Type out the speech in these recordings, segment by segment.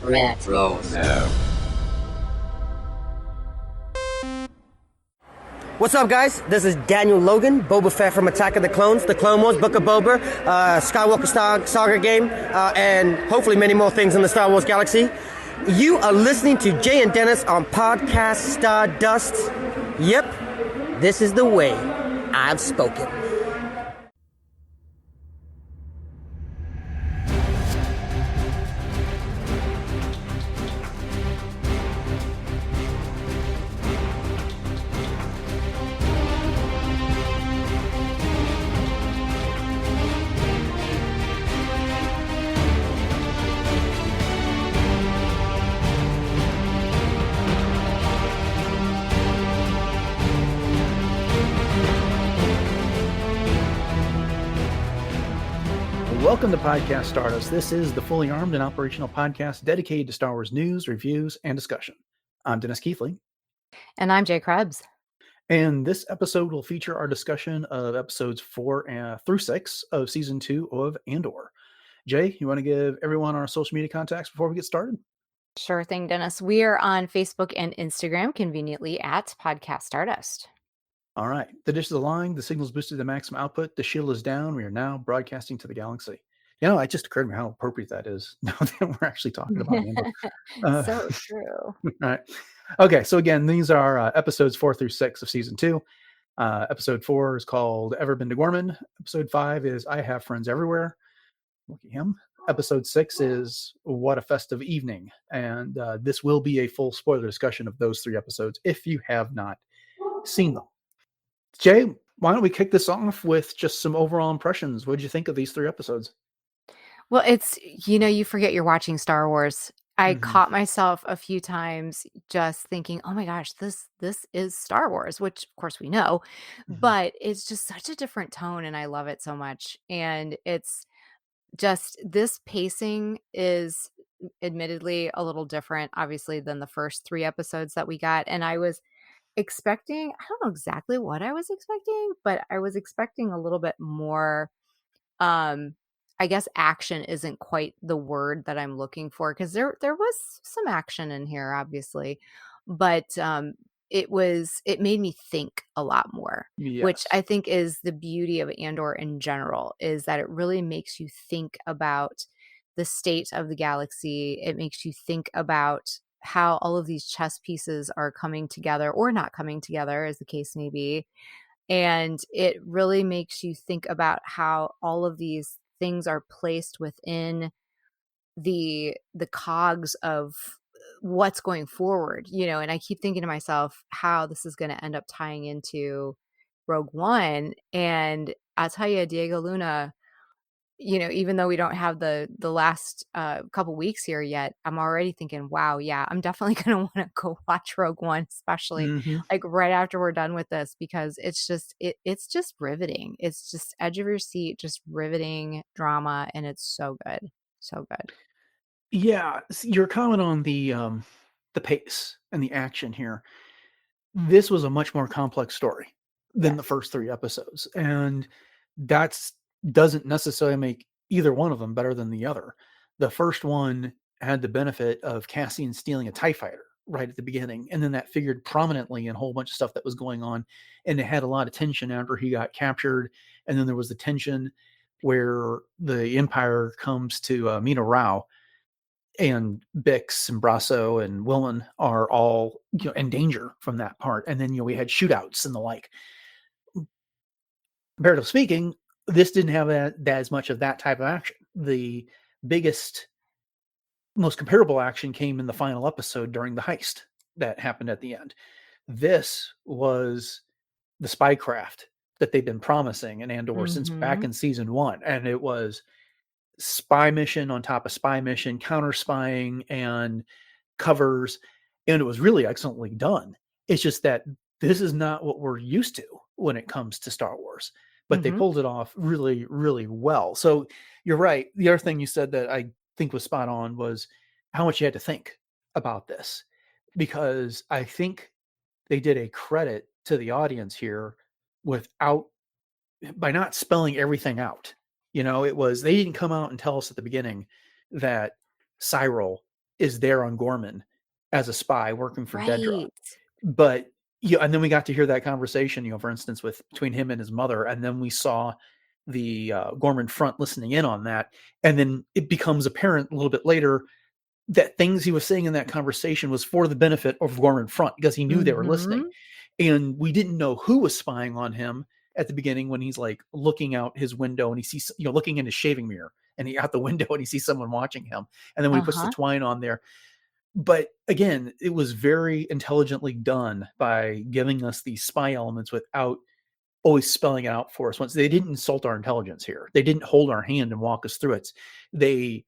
Retro. What's up, guys? This is Daniel Logan, Boba Fett from Attack of the Clones, The Clone Wars, Book of Boba, Skywalker Saga game, and hopefully many more things in the Star Wars galaxy. You are listening to Jay and Dennis on Podcast Stardust. Yep, this is the way I've spoken. Welcome to Podcast Stardust. This is the fully armed and operational podcast dedicated to Star Wars news, reviews, and discussion. I'm Dennis Keithley. And I'm Jay Krebs. And this episode will feature our discussion of episodes 4 through 6 of Season 2 of Andor. Jay, you want to give everyone our social media contacts before we get started? Sure thing, Dennis. We are on Facebook and Instagram, conveniently at Podcast Stardust. All right. The dish is aligned. The signal's boosted to maximum output. The shield is down. We are now broadcasting to the galaxy. You know, it just occurred to me how appropriate that is now that we're actually talking about Andor. So true. All right. Okay. So again, these are episodes 4 through 6 of Season 2. Episode 4 is called Ever Been to Ghorman. Episode 5 is I Have Friends Everywhere. Look at him. Episode 6 is What a Festive Evening. And this will be a full spoiler discussion of those 3 episodes if you have not seen them. Jay, why don't we kick this off with just some overall impressions? What did you think of these 3 episodes? Well, it's, you forget you're watching Star Wars. I caught myself a few times just thinking, oh my gosh, this is Star Wars, which of course we know, but it's just such a different tone and I love it so much. And it's just, this pacing is admittedly a little different, obviously, than the first 3 episodes that we got. And I was expecting, I don't know exactly what I was expecting, but I was expecting a little bit more, I guess action isn't quite the word that I'm looking for, because there was some action in here, obviously, but it made me think a lot more, which I think is the beauty of Andor in general, is that it really makes you think about the state of the galaxy. It makes you think about how all of these chess pieces are coming together or not coming together, as the case may be. And it really makes you think about how all of these things are placed within the cogs of what's going forward, and I keep thinking to myself how this is going to end up tying into Rogue One. And I'll tell you, Diego Luna, even though we don't have the last couple weeks here yet, I'm already thinking, wow, yeah, I'm definitely going to want to go watch Rogue One, especially like right after we're done with this, because it's just riveting. It's just edge of your seat, just riveting drama. And it's so good. So good. Yeah. Your comment on the pace and the action here. This was a much more complex story than the first 3 episodes. And that's doesn't necessarily make either one of them better than the other. The first one had the benefit of Cassian stealing a TIE fighter right at the beginning, and then that figured prominently in a whole bunch of stuff that was going on, and it had a lot of tension after he got captured. And then there was the tension where the Empire comes to Mina Rao, and Bix and Brasso and Wilmon are all in danger from that part. And then we had shootouts and the like. Comparatively speaking, this didn't have that as much of that type of action. The biggest, most comparable action came in the final episode during the heist that happened at the end. This was the spycraft that they've been promising in Andor since back in Season 1. And it was spy mission on top of spy mission, counter spying and covers. And it was really excellently done. It's just that this is not what we're used to when it comes to Star Wars. But they pulled it off really, really well. So you're right. The other thing you said that I think was spot on was how much you had to think about this, because I think they did a credit to the audience here by not spelling everything out. It was, they didn't come out and tell us at the beginning that Syril is there on Ghorman as a spy working for Dedra. Right. But yeah, and then we got to hear that conversation, for instance, between him and his mother, and then we saw the Ghorman Front listening in on that, and then it becomes apparent a little bit later that things he was saying in that conversation was for the benefit of Ghorman Front because he knew they were listening, and we didn't know who was spying on him at the beginning when he's like looking out his window and he sees, looking in his shaving mirror and he out the window and he sees someone watching him, and then when he puts the twine on there. But again, it was very intelligently done by giving us these spy elements without always spelling it out for us. Once they didn't insult our intelligence here, they didn't hold our hand and walk us through it. They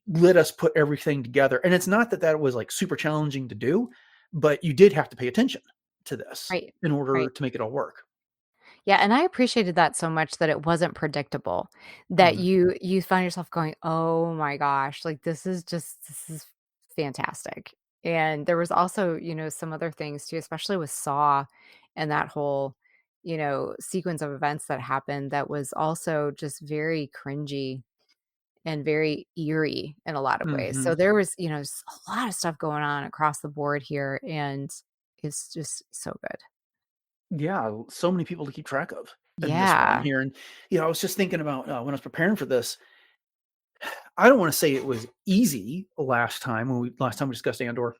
let us put everything together. And it's not that was like super challenging to do, but you did have to pay attention to this in order to make it all work. Yeah, and I appreciated that so much that it wasn't predictable. That you find yourself going, "Oh my gosh, like this is fantastic." And there was also, some other things too, especially with Saw and that whole, sequence of events that happened that was also just very cringy and very eerie in a lot of ways. So there was, a lot of stuff going on across the board here, and it's just so good. Yeah, so many people to keep track of in this one Yeah. here. And, I was just thinking about when I was preparing for this, I don't want to say it was easy last time we discussed Andor,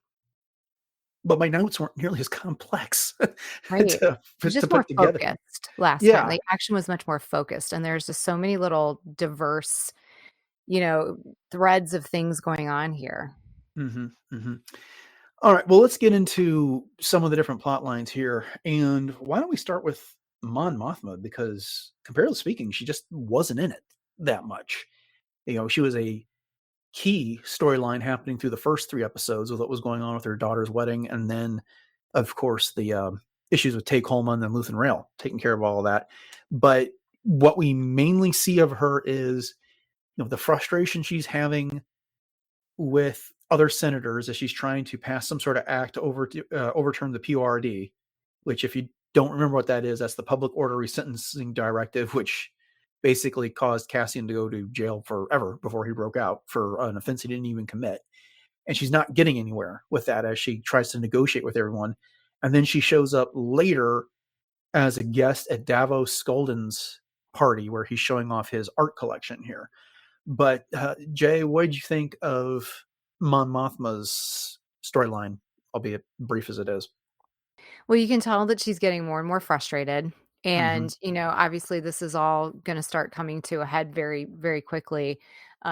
but my notes weren't nearly as complex Right. to It's just more put together. focused last time. Yeah. Like, action was much more focused, and there's just so many little diverse, threads of things going on here. All right. Well, let's get into some of the different plot lines here. And why don't we start with Mon Mothma? Because comparatively speaking, she just wasn't in it that much. She was a key storyline happening through the first 3 episodes of what was going on with her daughter's wedding. And then, of course, the issues with Ghorman and Luthen Rael, taking care of all of that. But what we mainly see of her is, the frustration she's having with other senators as she's trying to pass some sort of act to overturn the PORD, which, if you don't remember what that is, that's the Public Order Resentencing Directive, which basically caused Cassian to go to jail forever before he broke out for an offense he didn't even commit. And she's not getting anywhere with that as she tries to negotiate with everyone. And then she shows up later as a guest at Davos Skolden's party where he's showing off his art collection here. But Jay, what did you think of Mon Mothma's storyline, albeit brief as it is? Well, you can tell that she's getting more and more frustrated. And, obviously this is all going to start coming to a head very, very quickly,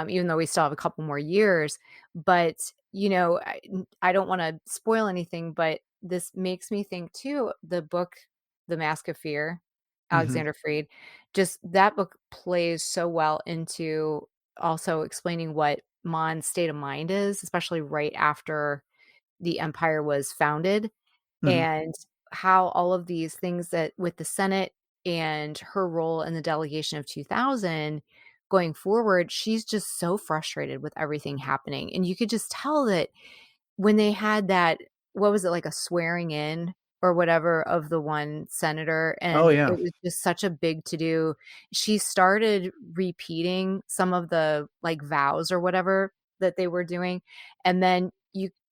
even though we still have a couple more years. But, I don't want to spoil anything, but this makes me think too, the book, The Mask of Fear, Alexander Freed, just that book plays so well into also explaining what Mon's state of mind is, especially right after the Empire was founded, and how all of these things that with the Senate and her role in the delegation of 2000 going forward, she's just so frustrated with everything happening. And you could just tell that when they had that, what was it, like a swearing in or whatever of the one senator, Oh, and yeah. it was just such a big to do. She started repeating some of the like vows or whatever that they were doing. And then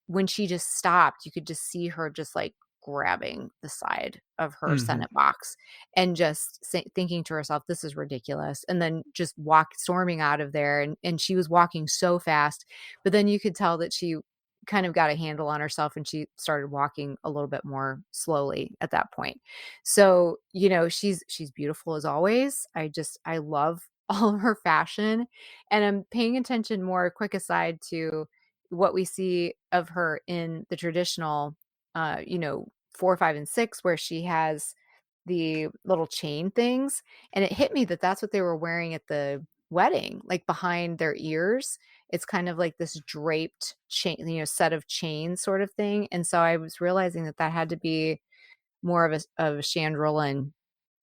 when she just stopped, you could just see her just like grabbing the side of her Senate box and just thinking to herself, this is ridiculous. And then just storming out of there. And she was walking so fast, but then you could tell that she kind of got a handle on herself and she started walking a little bit more slowly at that point. So, she's beautiful as always. I love all of her fashion, and I'm paying attention more, quick aside, to what we see of her in the traditional 4, 5, and 6, where she has the little chain things. And it hit me that that's what they were wearing at the wedding, like behind their ears. It's kind of like this draped chain, set of chains sort of thing. And so I was realizing that had to be more of a Chandrila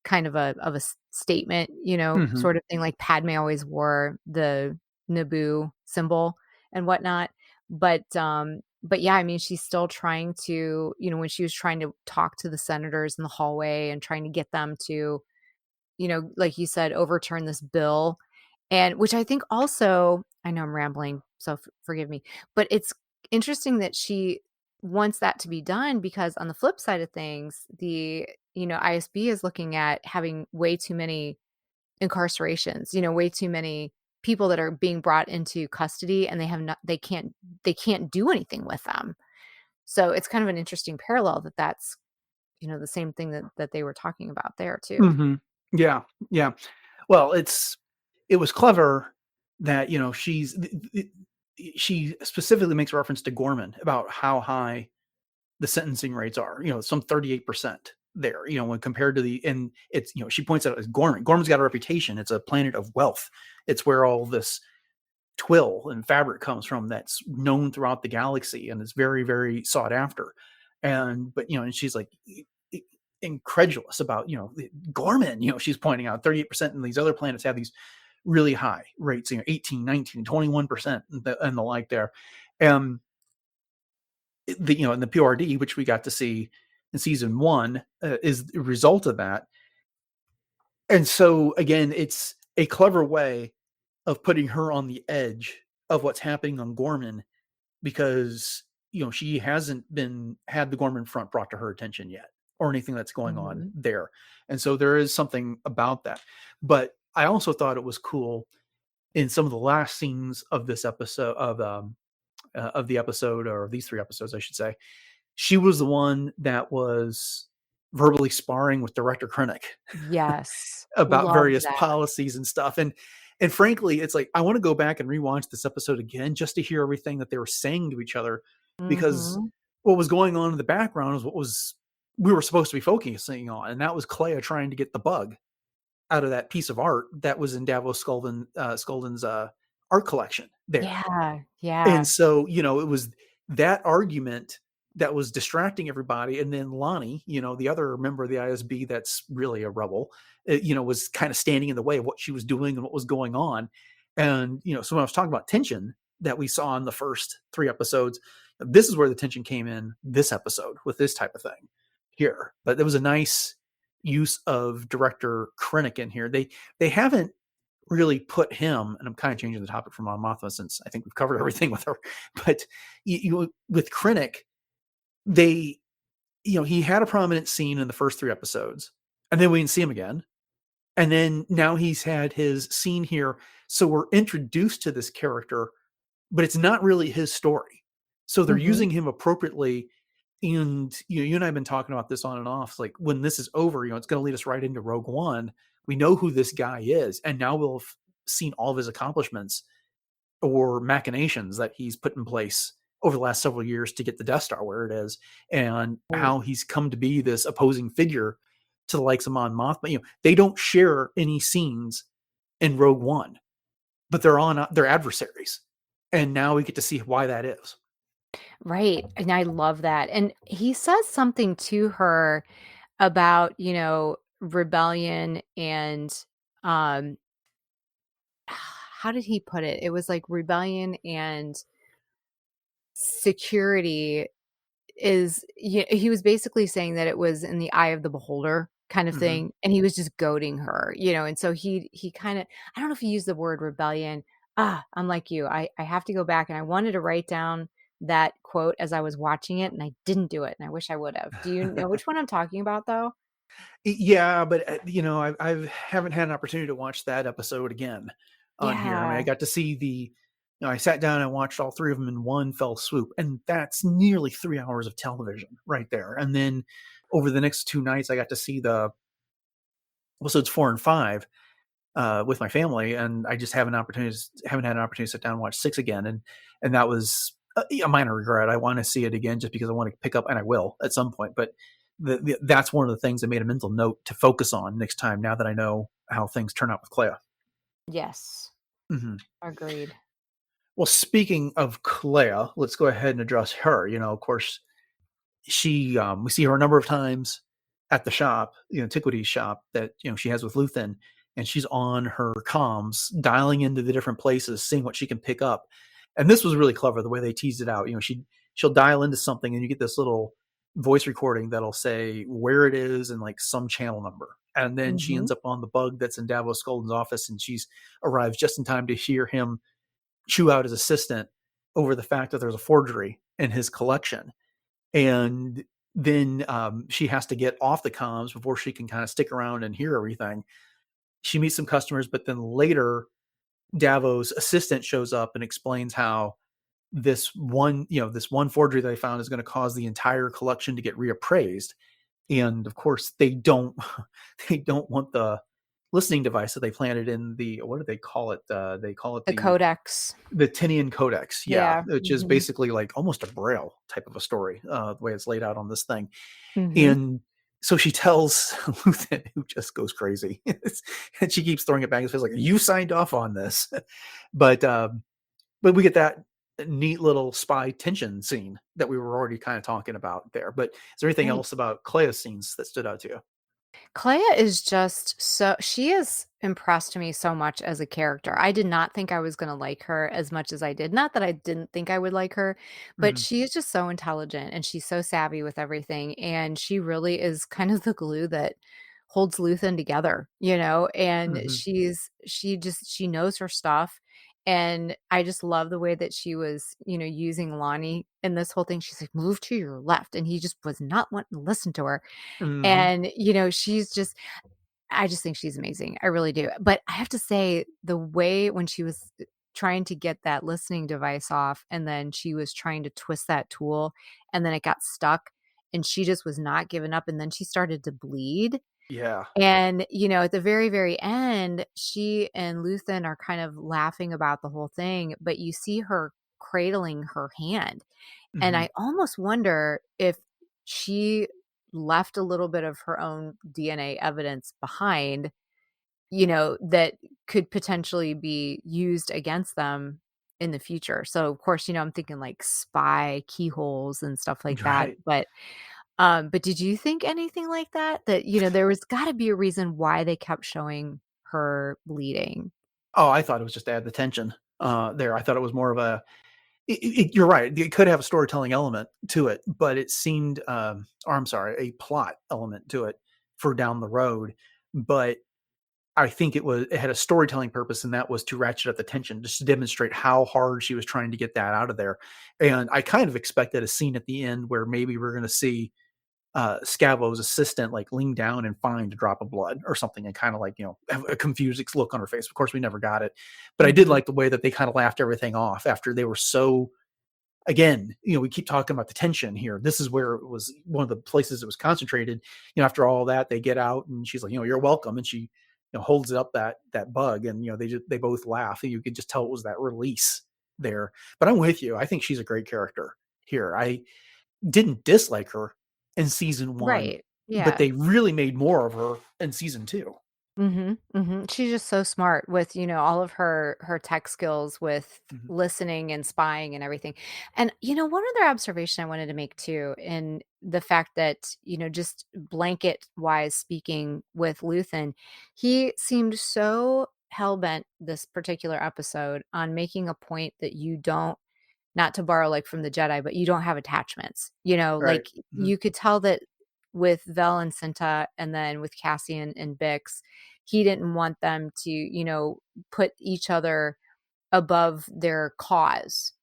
kind of a statement, sort of thing, like Padme always wore the Naboo symbol and whatnot. But yeah, I mean, she's still trying to, when she was trying to talk to the senators in the hallway and trying to get them to, like you said, overturn this bill. And which I think also, I know I'm rambling, so forgive me. But it's interesting that she wants that to be done, because on the flip side of things, the ISB is looking at having way too many incarcerations, way too many people that are being brought into custody, and they can't do anything with them. So it's kind of an interesting parallel that's the same thing that they were talking about there too. Mm-hmm. Yeah. Yeah. Well, it was clever that, she specifically makes reference to Ghorman about how high the sentencing rates are, some 38% there, when compared to and it's, she points out as Ghorman's got a reputation. It's a planet of wealth. It's where all this twill and fabric comes from that's known throughout the galaxy, and it's very, very sought after. But and she's like incredulous about, Ghorman, she's pointing out 38%, and these other planets have these really high rates, 18, 19, 21% and the like there. And in the PRD, which we got to see in season 1, is the result of that. And so again, it's a clever way of putting her on the edge of what's happening on Ghorman, because she hasn't had the Ghorman Front brought to her attention yet, or anything that's going on there. And so there is something about that. But I also thought it was cool in some of the last scenes of this episode of the episode, or these 3 episodes, I should say. She was the one that was verbally sparring with Director Krennic. Yes. About various policies and stuff. And frankly, it's like, I want to go back and rewatch this episode again just to hear everything that they were saying to each other, because what was going on in the background is what we were supposed to be focusing on. And that was Kleya trying to get the bug out of that piece of art that was in Davos Skolden's art collection there. Yeah. Yeah. And so, it was that argument that was distracting everybody. And then Lonni, the other member of the ISB that's really a rebel, was kind of standing in the way of what she was doing and what was going on. And, so when I was talking about tension that we saw in the first 3 episodes, this is where the tension came in this episode with this type of thing here. But there was a nice use of Director Krennic in here. They haven't really put him, and I'm kind of changing the topic from Mon Mothma since I think we've covered everything with her, but with Krennic, he had a prominent scene in the first 3 episodes, and then we didn't see him again. And then now he's had his scene here. So we're introduced to this character, but it's not really his story. So they're using him appropriately. And, you and I have been talking about this on and off. Like, when this is over, it's going to lead us right into Rogue One. We know who this guy is. And now we'll have seen all of his accomplishments or machinations that he's put in place over the last several years to get the Death Star where it is, and how he's come to be this opposing figure to the likes of Mon Mothma. They don't share any scenes in Rogue One, but they're adversaries. And now we get to see why that is. Right. And I love that. And he says something to her about, rebellion and how did he put it? It was like rebellion and security he was basically saying that it was in the eye of the beholder kind of thing. And he was just goading her, and so he kind of, I don't know if he used the word rebellion. I'm like you. I have to go back, and I wanted to write down that quote as I was watching it, and I didn't do it, and I wish I would have. Do you know which one I'm talking about though? Yeah, but I haven't had an opportunity to watch that episode again on here. I mean, I got to see I sat down and watched all 3 of them in one fell swoop, and that's nearly 3 hours of television right there. And then over the next 2 nights, I got to see the episodes 4 and 5 with my family, and I just haven't had an opportunity to sit down and watch 6 again. And that was a minor regret. I want to see it again just because I want to pick up, and I will at some point. But that's one of the things I made a mental note to focus on next time, now that I know how things turn out with Kleya. Yes. Agreed. Well, speaking of Kleya, let's go ahead and address her. Of course, we see her a number of times at the shop, antiquities shop that, she has with Luthen, and she's on her comms, dialing into the different places, seeing what she can pick up. And this was really clever, the way they teased it out. She'll dial into something, and you get this little voice recording that'll say where it is and like some channel number. And then she ends up on the bug that's in Davos Skolden's office, and she's arrives just in time to hear him chew out his assistant over the fact that there's a forgery in his collection. And then she has to get off the comms before she can kind of stick around and hear everything. She meets some customers, but then later Davo's assistant shows up and explains how this one forgery that they found is going to cause the entire collection to get reappraised. And of course they don't want the listening device that they planted in the, what do they call it? They call it The codex. The Tinian Codex. Yeah. Which is Mhm. basically like almost a Braille type of a story, the way it's laid out on this thing. Mhm. And so she tells Luthen, who just goes crazy, and she keeps throwing it back. It feels like, you signed off on this. But we get that neat little spy tension scene that we were already kind of talking about there. But is there anything Right. else about Kleya's scenes that stood out to you? Kleya is just she has impressed me so much as a character. I did not think I was going to like her as much as I did. Not that I didn't think I would like her, but Mhm. she is just so intelligent and she's so savvy with everything. And she really is kind of the glue that holds Luthen together, and Mhm. she knows her stuff. And I just love the way that she was, using Lonni in this whole thing. She's like, move to your left. And he just was not wanting to listen to her. Mhm. And, I just think she's amazing. I really do. But I have to say, the way when she was trying to get that listening device off, and then she was trying to twist that tool, and then it got stuck, and she just was not giving up, and then she started to bleed. Yeah. And, at the very, very end, she and Luthen are kind of laughing about the whole thing, but you see her cradling her hand. And Mhm. I almost wonder if she left a little bit of her own DNA evidence behind, that could potentially be used against them in the future. So of course, I'm thinking like spy keyholes and stuff like that. Right. But did you think anything like that? That, there was gotta be a reason why they kept showing her bleeding. Oh, I thought it was just to add the tension there. I thought it was more of a, you're right. It could have a storytelling element to it, but it seemed, or I'm sorry, a plot element to it for down the road. But I think it had a storytelling purpose, and that was to ratchet up the tension, just to demonstrate how hard she was trying to get that out of there. And I kind of expected a scene at the end where maybe we're going to see Scavo's assistant like lean down and find a drop of blood or something, and kind of like, have a confused look on her face. Of course, we never got it, but I did Mhm. like the way that they kind of laughed everything off after they were so. Again, we keep talking about the tension here. This is where it was one of the places it was concentrated. After all that, they get out, and she's like, "You're welcome," and she, holds up that bug, and they both laugh, and you could just tell it was that release there. But I'm with you. I think she's a great character here. I didn't dislike her in season 1, Right. but Yeah. they really made more of her in season 2. Mhm, mhm. She's just so smart with, all of her tech skills with Mhm. listening and spying and everything. And, one other observation I wanted to make too, in the fact that, just blanket wise speaking with Luthen, he seemed so hell-bent this particular episode on making a point that you don't, not to borrow like from the Jedi, but you don't have attachments. Right. Like Mhm. you could tell that with Vel and Cinta, and then with Cassian and Bix, he didn't want them to, put each other above their cause,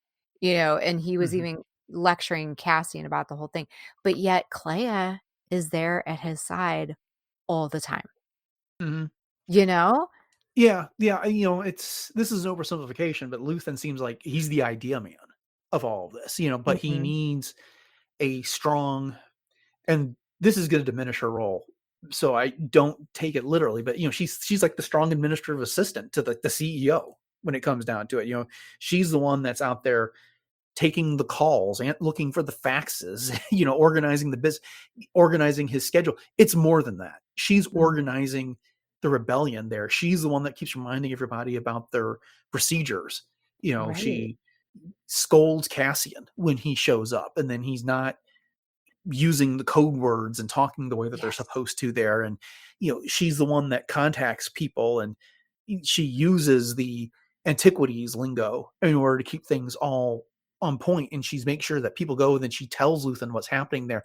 and he was Mhm. even lecturing Cassian about the whole thing. But yet Kleya is there at his side all the time, Mhm. you know? Yeah, yeah, this is an oversimplification, but Luthen seems like he's the idea man of all of this, but he Mhm. needs a strong, and this is going to diminish her role. So I don't take it literally, but she's like the strong administrative assistant to the CEO when it comes down to it. She's the one that's out there taking the calls and looking for the faxes, organizing organizing his schedule. It's more than that. She's Mhm. organizing the rebellion there. She's the one that keeps reminding everybody about their procedures. Right. She scolds Cassian when he shows up, and then he's not using the code words and talking the way that they're Yes. supposed to there. And she's the one that contacts people, and she uses the antiquities lingo in order to keep things all on point, and she's make sure that people go, and then she tells Luthen what's happening there.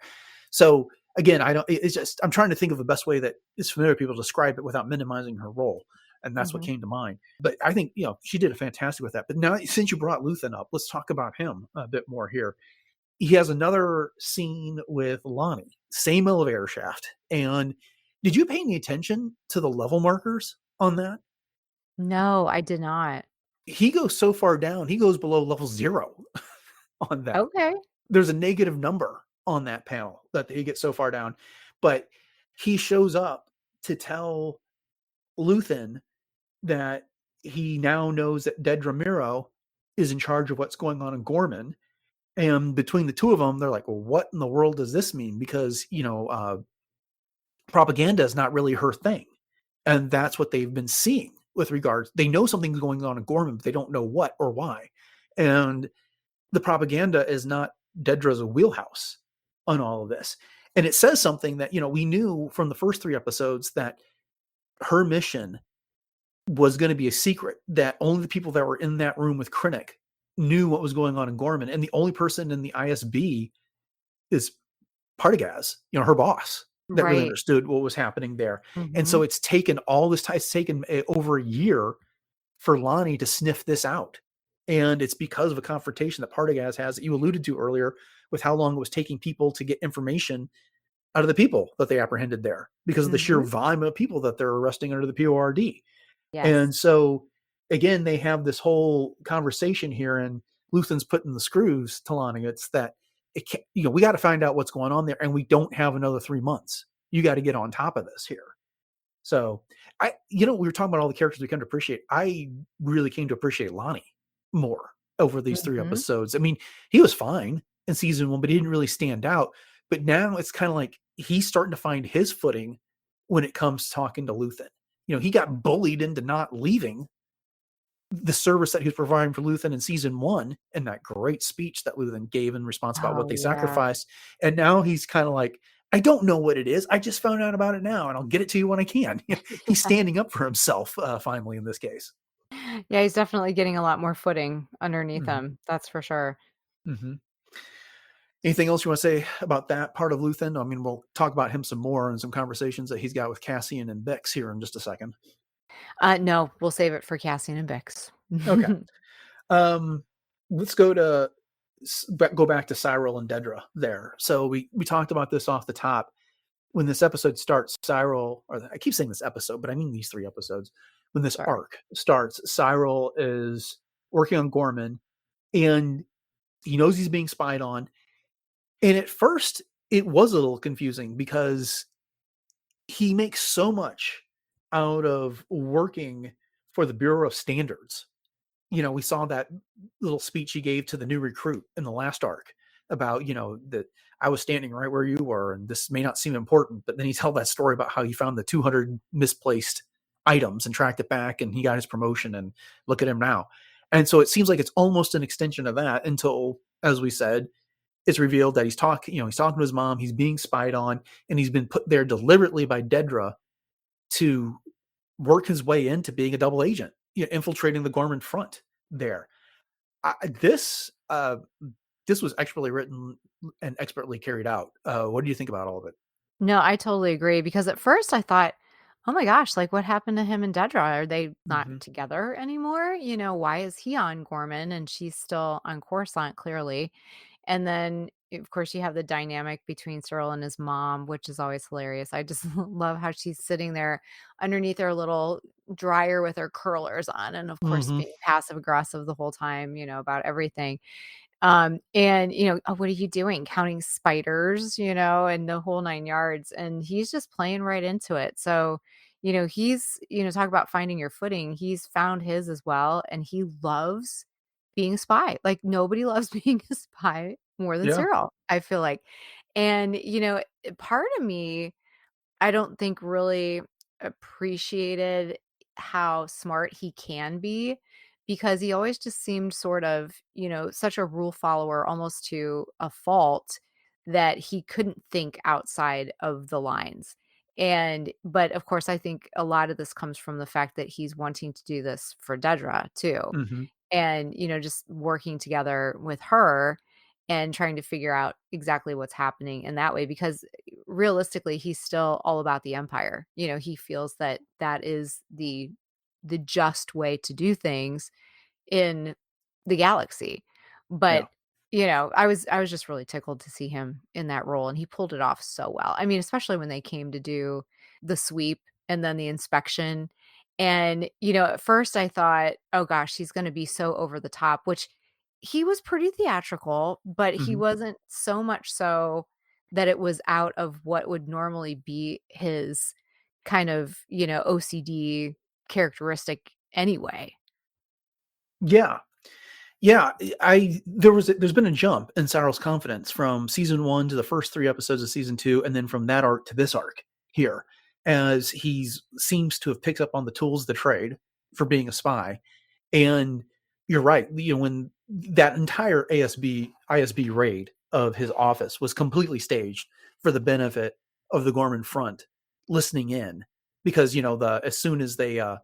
So again, I don't it's just I'm trying to think of the best way that is familiar to people to describe it without minimizing her role. And that's what came to mind. But I think, she did a fantastic with that. But now, since you brought Luthen up, let's talk about him a bit more here. He has another scene with Lonni, same elevator shaft. And did you pay any attention to the level markers on that? No, I did not. He goes so far down, he goes below level 0 on that. Okay. There's a negative number on that panel that he gets so far down. But he shows up to tell Luthen that he now knows that Dedra Meero is in charge of what's going on in Ghorman. And between the two of them, they're like, well, what in the world does this mean? Because, propaganda is not really her thing. And that's what they've been seeing with regards. They know something's going on in Ghorman, but they don't know what or why. And the propaganda is not Dedra's wheelhouse on all of this. And it says something that, we knew from the first 3 episodes that her mission was going to be a secret, that only the people that were in that room with Krennic knew what was going on in Ghorman. And the only person in the ISB is Partagaz, her boss, that really understood what was happening there. And so it's taken all this time. It's taken over a year for Lonni to sniff this out. And it's because of a confrontation that Partagaz has, that you alluded to earlier, with how long it was taking people to get information out of the people that they apprehended there, because of the sheer volume of people that they're arresting under the PORD. Yes. And so, again, they have this whole conversation here, and Luthen's putting the screws to Lonni. It's that, we got to find out what's going on there, and we don't have another 3 months. You got to get on top of this here. So, we were talking about all the characters we come to appreciate. I really came to appreciate Lonni more over these 3 episodes. I mean, he was fine in season 1, but he didn't really stand out. But now it's kind of like he's starting to find his footing when it comes to talking to Luthen. He got bullied into not leaving the service that he was providing for Luthen in season 1, and that great speech that Luthen gave in response about what they sacrificed. And now he's kind of like, I don't know what it is. I just found out about it now, and I'll get it to you when I can. He's standing up for himself finally in this case. Yeah, he's definitely getting a lot more footing underneath him. That's for sure. Anything else you want to say about that part of Luthen? I mean, we'll talk about him some more in some conversations that he's got with Cassian and Bix here in just a second. No, we'll save it for Cassian and Bix. Okay. Let's go back to Syril and Dedra there. So we talked about this off the top. When this episode starts, Syril, or I keep saying this episode, but I mean these 3 episodes. When this arc starts, Syril is working on Ghorman, and he knows he's being spied on. And at first, it was a little confusing because he makes so much out of working for the Bureau of Standards. We saw that little speech he gave to the new recruit in the last arc about, that I was standing right where you were, and this may not seem important, but then he told that story about how he found the 200 misplaced items and tracked it back, and he got his promotion, and look at him now. And so it seems like it's almost an extension of that until, as we said, it's revealed that he's talking to his mom, he's being spied on, and he's been put there deliberately by Dedra to work his way into being a double agent, infiltrating the Ghorman Front there. This was expertly written and expertly carried out. What do you think about all of it? No, I totally agree, because at first I thought, oh my gosh, like what happened to him and Dedra? Are they not together anymore? Why is he on Ghorman and she's still on Coruscant, clearly? And then, of course, you have the dynamic between Syril and his mom, which is always hilarious. I just love how she's sitting there underneath her little dryer with her curlers on, and of course being passive aggressive the whole time, about everything. And oh, what are you doing? Counting spiders, and the whole 9 yards. And he's just playing right into it. So, he's, talk about finding your footing. He's found his as well. And he loves being a spy. Like nobody loves being a spy more than Syril, I feel like. And, part of me, I don't think really appreciated how smart he can be, because he always just seemed sort of, such a rule follower, almost to a fault, that he couldn't think outside of the lines. But of course, I think a lot of this comes from the fact that he's wanting to do this for Dedra too. And, just working together with her and trying to figure out exactly what's happening in that way, because realistically, he's still all about the Empire. He feels that that is the the just way to do things in the galaxy. But I was just really tickled to see him in that role, and he pulled it off so well. I mean, especially when they came to do the sweep and then the inspection. And, at first I thought, oh gosh, he's going to be so over the top, which he was pretty theatrical, but he Mhm. wasn't so much so that it was out of what would normally be his kind of, OCD characteristic anyway. Yeah. There's been a jump in Syril's confidence from season 1 to the first 3 episodes of season 2, and then from that arc to this arc here, as he seems to have picked up on the tools of the trade for being a spy. And you're right, when that entire ISB raid of his office was completely staged for the benefit of the Ghorman Front listening in, because as soon as the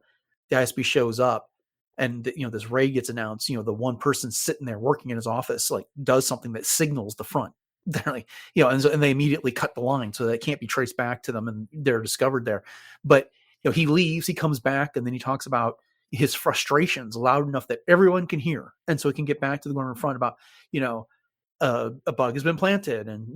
ISB shows up and this raid gets announced, the one person sitting there working in his office like does something that signals the front. They're like, and they immediately cut the line so that it can't be traced back to them, and they're discovered there. But he leaves, he comes back, and then he talks about his frustrations loud enough that everyone can hear, and so he can get back to the Ghorman Front about a bug has been planted, and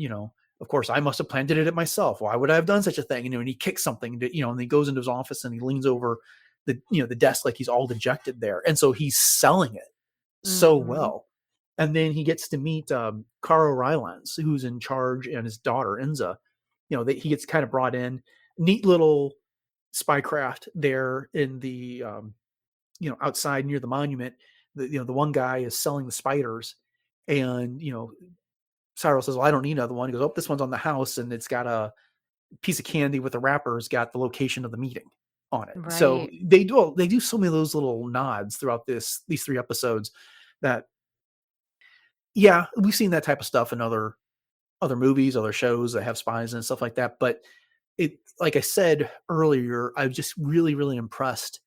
of course I must have planted it myself. Why would I have done such a thing? And he kicks something, and he goes into his office and he leans over the desk like he's all dejected there, and so he's selling it so well. And then he gets to meet Caro Rylance, who's in charge, and his daughter Enza. He gets kind of brought in, neat little spycraft there in the outside near the monument. The one guy is selling the spiders, and Syril says, well, I don't need another one. He goes, oh, this one's on the house, and it's got a piece of candy with the wrapper's got the location of the meeting on it. Right. So they do so many of those little nods throughout these 3 episodes that, we've seen that type of stuff in other movies, other shows that have spies and stuff like that. But like I said earlier, I was just really, really impressed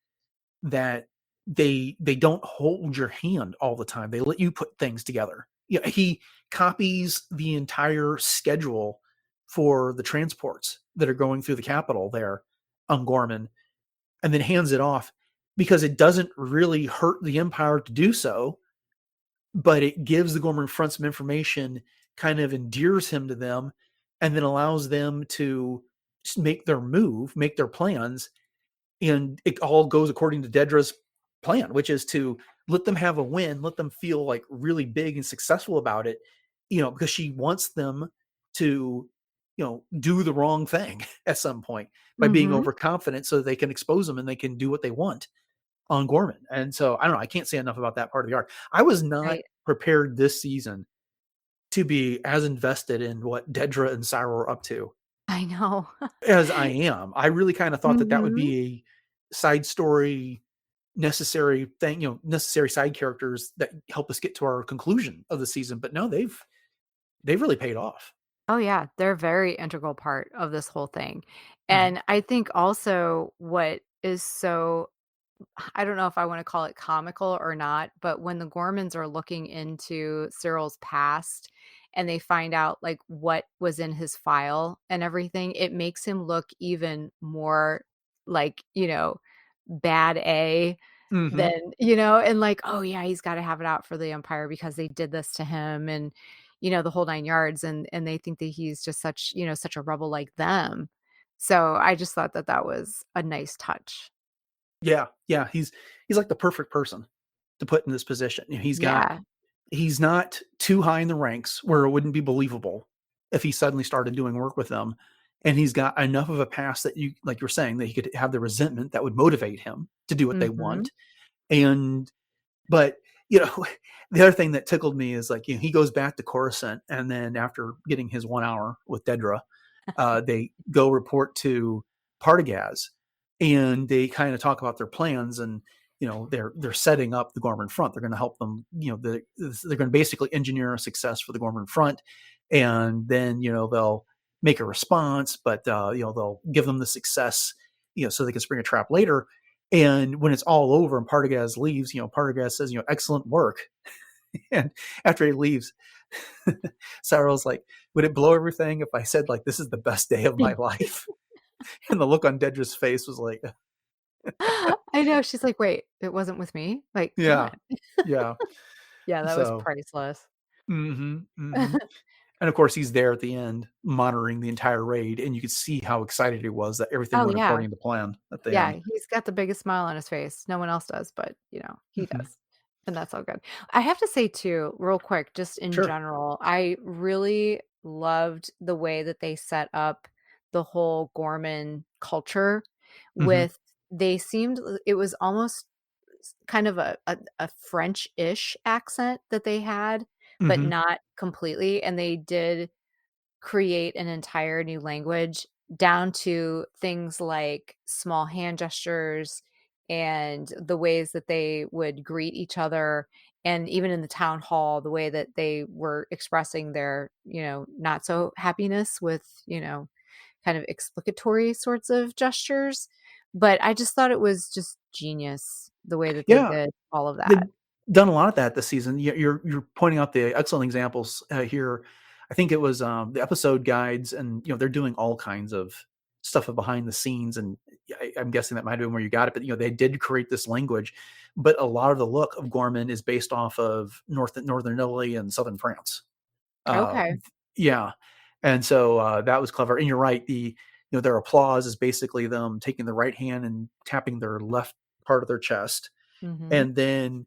that they don't hold your hand all the time. They let you put things together. He copies the entire schedule for the transports that are going through the capital there on Ghorman, and then hands it off because it doesn't really hurt the Empire to do so, but it gives the Ghorman Front some information, kind of endears him to them, and then allows them to make their move, make their plans, and it all goes according to Dedra's plan, which is to let them have a win, let them feel like really big and successful about it, because she wants them to, do the wrong thing at some point by being overconfident so that they can expose them and they can do what they want on Ghorman. And so I don't know, I can't say enough about that part of the arc. I was not prepared this season to be as invested in what Dedra and Syril are up to. I know. As I am. I really kind of thought that would be a side story, necessary thing, necessary side characters that help us get to our conclusion of the season. But no, they've really paid off. Oh yeah, they're a very integral part of this whole thing. And I think also what is so, I don't know if I want to call it comical or not, but when the Ghormans are looking into Syril's past and they find out like what was in his file and everything, it makes him look even more like, bad A than, and like, oh yeah, he's got to have it out for the Empire because they did this to him, and the whole 9 yards, and they think that he's just such, such a rebel like them. So I just thought that was a nice touch. Yeah. He's like the perfect person to put in this position. He's not too high in the ranks where it wouldn't be believable if he suddenly started doing work with them. And he's got enough of a past that you, like you're saying, that he could have the resentment that would motivate him to do what they want. But the other thing that tickled me is like, he goes back to Coruscant, and then after getting his 1 hour with Dedra, they go report to Partagaz, and they kind of talk about their plans, and they're setting up the Ghorman Front. They're going to help them. They're going to basically engineer a success for the Ghorman Front, and then they'll make a response, but they'll give them the success, so they can spring a trap later. And when it's all over and Partagaz leaves, Partagaz says, excellent work. And after he leaves, Cyril's like, would it blow everything if I said like, this is the best day of my life? And the look on Dedra's face was like, I know. She's like, wait, it wasn't with me. Like, come on. Yeah. Yeah. Yeah, that was So, priceless. mhm. And of course, he's there at the end monitoring the entire raid, and you could see how excited he was that everything Oh went yeah. according to plan at the Yeah, end. he's got the biggest smile on his face. No one else does, but, he Mhm. does, and that's all good. I have to say too, real quick, just in Sure. general, I really loved the way that they set up the whole Gorman culture Mhm. with they seemed it was almost kind of a French-ish accent that they had, but Mhm. not completely, and they did create an entire new language down to things like small hand gestures and the ways that they would greet each other, and even in the town hall the way that they were expressing their not so happiness with kind of explicatory sorts of gestures. But I just thought it was just genius the way that they Yeah. did all of that. They've done a lot of that this season. You're pointing out the excellent examples here. I think it was the episode guides, and they're doing all kinds of stuff behind the scenes. And I'm guessing that might have been where you got it. But they did create this language, but a lot of the look of Gorman is based off of northern Italy and southern France. Uh, Okay. yeah, and so that was clever. And you're right. Their applause is basically them taking the right hand and tapping their left part of their chest, Mhm. and then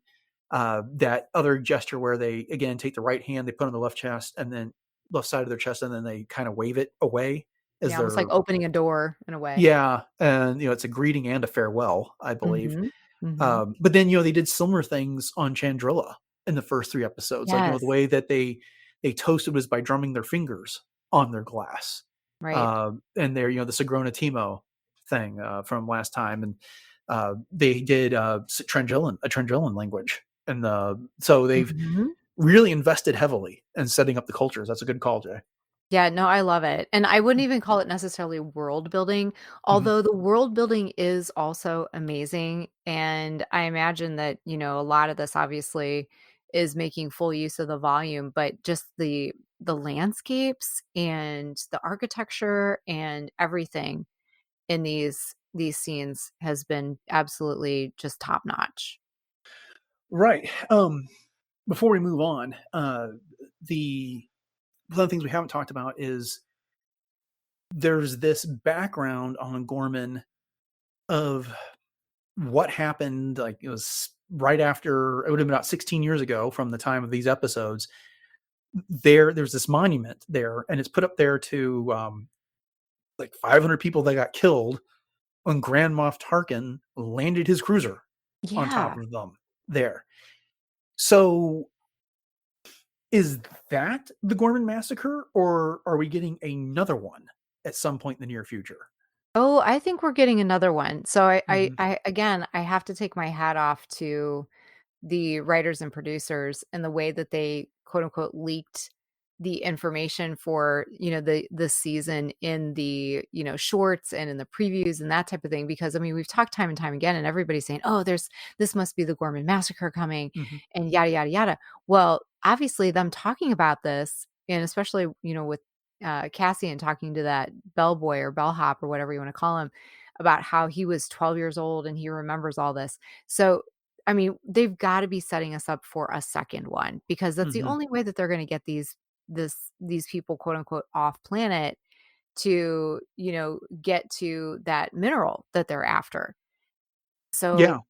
that other gesture where they again take the right hand, they put on the left chest, and then left side of their chest, and then they kind of wave it away as Yeah, almost like they're opening a door in a way. yeah, and it's a greeting and a farewell, I believe. Mhm. Mhm. But then they did similar things on Chandrilla in the first 3 episodes, like the Yes. way that they toasted was by drumming their fingers on their glass, Right. and their the Sagrona Timo thing from last time, and they did a Trandrillan language, and so they've Mhm. really invested heavily in setting up the cultures. That's a good call, Jay. Yeah, no, I love it, and I wouldn't even call it necessarily world building, Mhm. although the world building is also amazing, and I imagine that, a lot of this obviously is making full use of the volume, but just the landscapes and the architecture and everything in these scenes has been absolutely just top notch. Right. Before we move on, the one of the things we haven't talked about is there's this background on Gorman of what happened. Like it was right after it would have been about 16 years ago from the time of these episodes. There's this monument there, and it's put up there to like 500 people that got killed when Grand Moff Tarkin landed his cruiser on top Yeah. of them there. So is that the Gorman massacre, or are we getting another one at some point in the near future? Oh, I think we're getting another one. So Mhm. I again, I have to take my hat off to the writers and producers and the way that they quote unquote leaked the information for the season in the shorts and in the previews and that type of thing, because I mean we've talked time and time again and everybody's saying, oh, this must be the Gorman massacre coming Mhm. and yada yada yada. Well, obviously them talking about this, and especially with Cassian talking to that bellboy or bellhop or whatever you want to call him, about how he was 12 years old and he remembers all this. So I mean, they've gotta be setting us up for a second one, because that's the Mhm. only way that they're gonna get these people, quote, unquote, "off planet" to, get to that mineral that they're after. Yeah, So,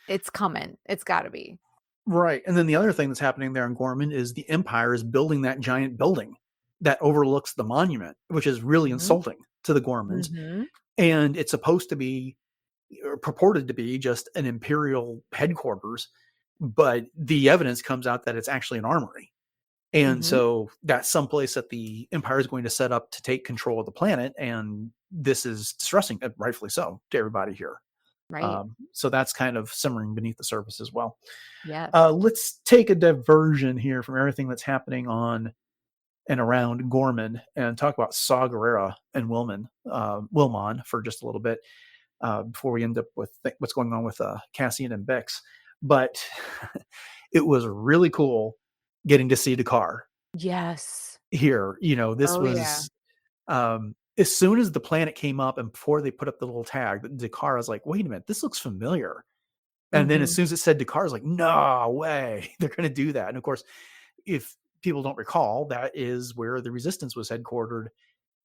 it's coming. It's gotta be. right. And then the other thing that's happening there in Gorman is the Empire is building that giant building that overlooks the monument, which is really Mhm. insulting to the Gormans. Mhm. And it's supposed to be, or purported to be, just an Imperial headquarters, but the evidence comes out that it's actually an armory. And Mhm. so that's someplace that the Empire is going to set up to take control of the planet. And this is distressing, rightfully so, to everybody here. Right. So that's kind of simmering beneath the surface as well. Yes. Let's take a diversion here from everything that's happening on and around Gorman and talk about Saw Gerrera and Wilmon for just a little bit before we end up with what's going on with Cassian and Bix. But it was really cool getting to see Dakar Yes. here. This Oh, yeah. was as soon as the planet came up and before they put up the little tag, Dakar was like, wait a minute, this looks familiar. And then as soon as it said Dakar, I was like, no way, they're going to do that. And of course, if people don't recall, that is where the Resistance was headquartered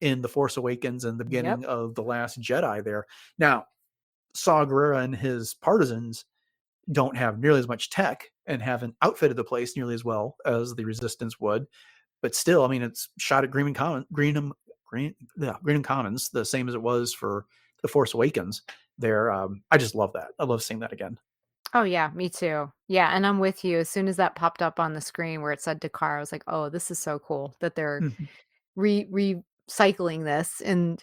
in The Force Awakens and the beginning of The Last Jedi there. Now, Saw Gerrera and his partisans don't have nearly as much tech and haven't outfitted the place nearly as well as the Resistance would. But still, I mean, it's shot at Greenham Commons, the same as it was for The Force Awakens there. I just love that. I love seeing that again. Oh yeah, me too. Yeah, and I'm with you. As soon as that popped up on the screen where it said Dakar, I was like, "Oh, this is so cool that they're recycling this in,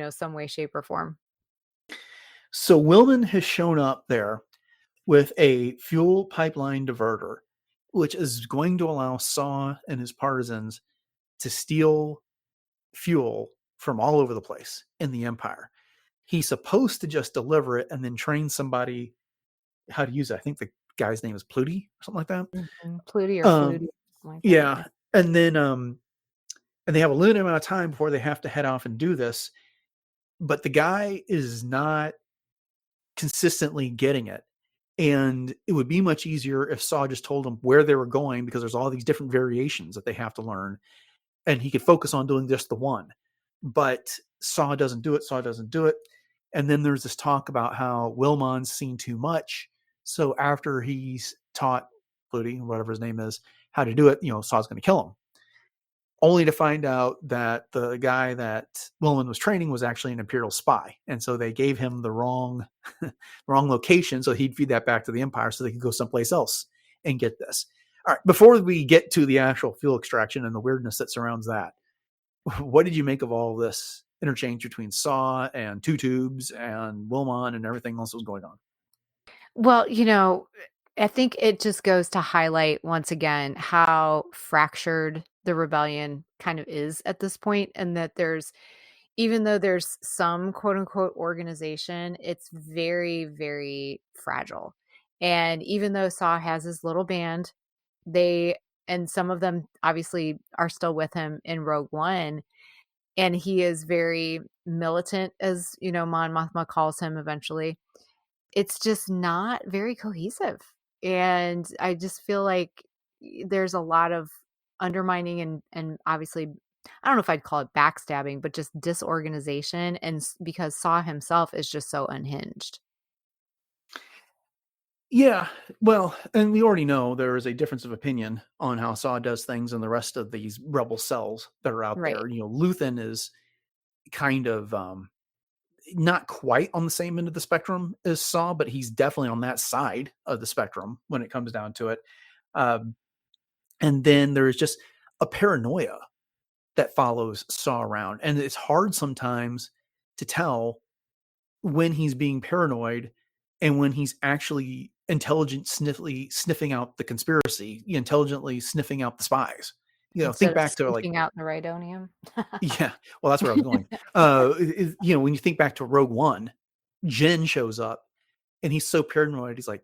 some way, shape, or form." So Wilmon has shown up there with a fuel pipeline diverter, which is going to allow Saw and his partisans to steal fuel from all over the place in the Empire. He's supposed to just deliver it and then train somebody how to use it. I think the guy's name is Pluty or something like that. Pluty or Flutie. Like that, yeah. And then and they have a limited amount of time before they have to head off and do this. But the guy is not consistently getting it. And it would be much easier if Saw just told them where they were going, because there's all these different variations that they have to learn. And he could focus on doing just the one. But Saw doesn't do it. And then there's this talk about how Wilmon's seen too much. So after he's taught Flutie, whatever his name is, how to do it, Saw's going to kill him. Only to find out that the guy that Wilmon was training was actually an Imperial spy. And so they gave him the wrong location. So he'd feed that back to the Empire so they could go someplace else and get this. All right. Before we get to the actual fuel extraction and the weirdness that surrounds that, what did you make of all this interchange between Saw and Two Tubes and Wilmon and everything else that was going on? Well, I think it just goes to highlight once again how fractured the rebellion kind of is at this point, and that even though there's some quote unquote organization, it's very, very fragile. And even though Saw has his little band, and some of them obviously are still with him in Rogue One, and he is very militant, as Mon Mothma calls him eventually. It's just not very cohesive. And I just feel like there's a lot of undermining and obviously, I don't know if I'd call it backstabbing, but just disorganization. And because Saw himself is just so unhinged. Yeah, well, and we already know there is a difference of opinion on how Saw does things and the rest of these rebel cells that are out there. Luthen is kind of not quite on the same end of the spectrum as Saw, but he's definitely on that side of the spectrum when it comes down to it. And then there's just a paranoia that follows Saw around. And it's hard sometimes to tell when he's being paranoid and when he's actually sniffing out the conspiracy, intelligently sniffing out the spies. Think back to sniffing out the Rhydonium. Yeah, well, that's where I was going. When you think back to Rogue One, Jin shows up and he's so paranoid. He's like,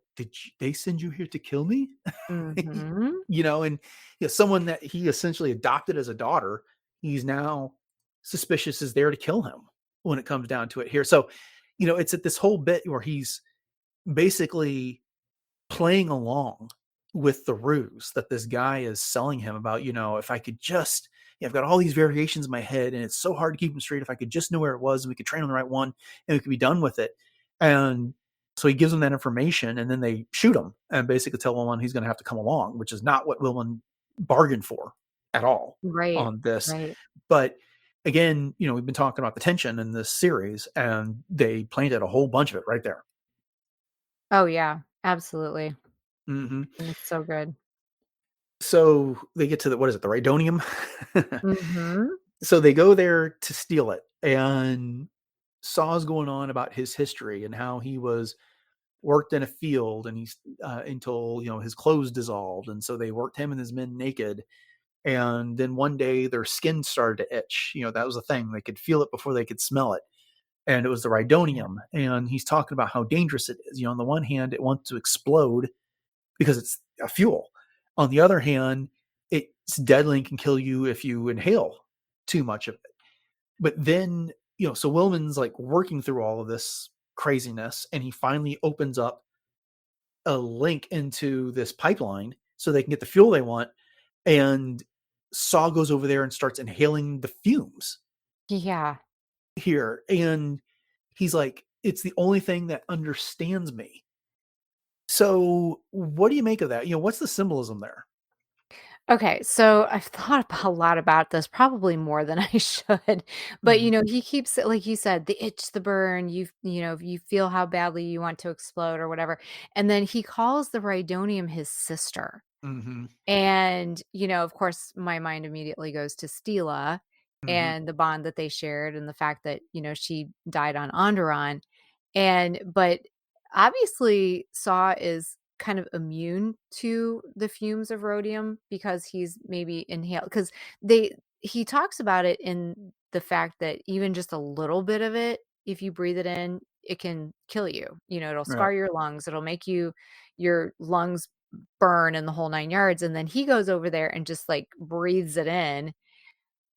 they send you here to kill me? And someone that he essentially adopted as a daughter, he's now suspicious is there to kill him when it comes down to it here. So, it's at this whole bit where he's basically playing along with the ruse that this guy is selling him about, if I could just, I've got all these variations in my head and it's so hard to keep them straight. If I could just know where it was and we could train on the right one and we could be done with it. And so he gives them that information and then they shoot him and basically tell Wilmon he's going to have to come along, which is not what Wilmon bargained for at all on this. Right. But again, we've been talking about the tension in this series and they planted a whole bunch of it right there. Oh yeah, absolutely. Mm-hmm. It's so good. So they get to the Rhydonium. So they go there to steal it, and Saw's going on about his history and how he was worked in a field and he's until his clothes dissolved, and so they worked him and his men naked, and then one day their skin started to itch. That was a thing. They could feel it before they could smell it, and it was the Rhydonium. And he's talking about how dangerous it is. On the one hand, it wants to explode because it's a fuel. On the other hand, it's deadly and can kill you if you inhale too much of it. But then, so Wilmon's like working through all of this craziness, and he finally opens up a link into this pipeline so they can get the fuel they want. And Saw goes over there and starts inhaling the fumes. Yeah. Here. And he's like, it's the only thing that understands me. So what do you make of that? What's the symbolism there? Okay, so I've thought a lot about this, probably more than I should. But he keeps it, like you said, the itch, the burn, you feel how badly you want to explode or whatever. And then he calls the Rhydonium his sister. Mm-hmm. And, of course, my mind immediately goes to Stila and the bond that they shared and the fact that, she died on Onderon. But obviously Saw is kind of immune to the fumes of rhodium because he's maybe inhaled, because he talks about it in the fact that even just a little bit of it, if you breathe it in, it can kill you. It'll scar your lungs, it'll make your lungs burn in the whole 9 yards. And then he goes over there and just like breathes it in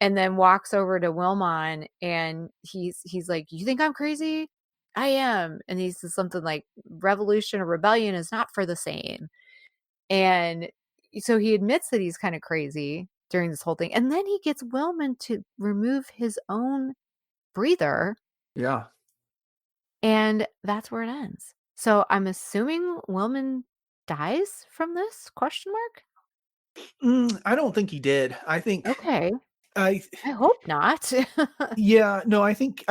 and then walks over to Wilmon and he's like, "You think I'm crazy? I am." And he says something like, "Revolution or rebellion is not for the same." And so he admits that he's kind of crazy during this whole thing. And then he gets Wilmon to remove his own breather. Yeah. And that's where it ends. So I'm assuming Wilmon dies from this ? I don't think he did. I think Okay. I hope not. Yeah, no, I think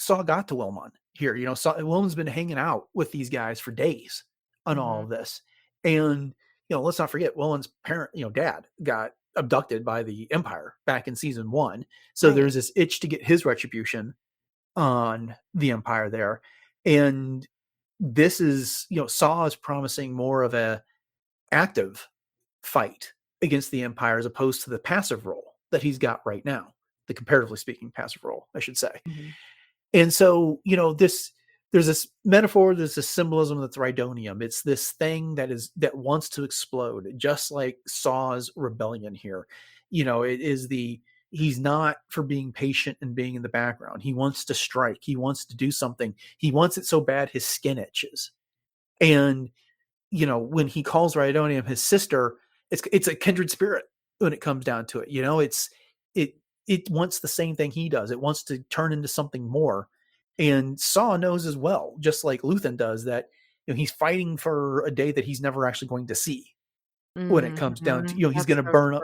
Saw got to Wilmon here. Wilmon's been hanging out with these guys for days on all of this. And let's not forget Wilmon's parent, dad got abducted by the Empire back in season 1. So Right. there's this itch to get his retribution on the Empire there. And this is, Saw is promising more of a active fight against the Empire as opposed to the passive role that he's got right now, the comparatively speaking passive role, I should say. And so, there's this metaphor, there's this symbolism that's Rhydonium. It's this thing that wants to explode, just like Saw's rebellion here. It is he's not for being patient and being in the background. He wants to strike. He wants to do something. He wants it so bad his skin itches. And, when he calls Rhydonium his sister, it's a kindred spirit when it comes down to it. It wants the same thing he does. It wants to turn into something more. And Saw knows as well, just like Luthen does, that he's fighting for a day that he's never actually going to see when it comes down to, he's going to burn up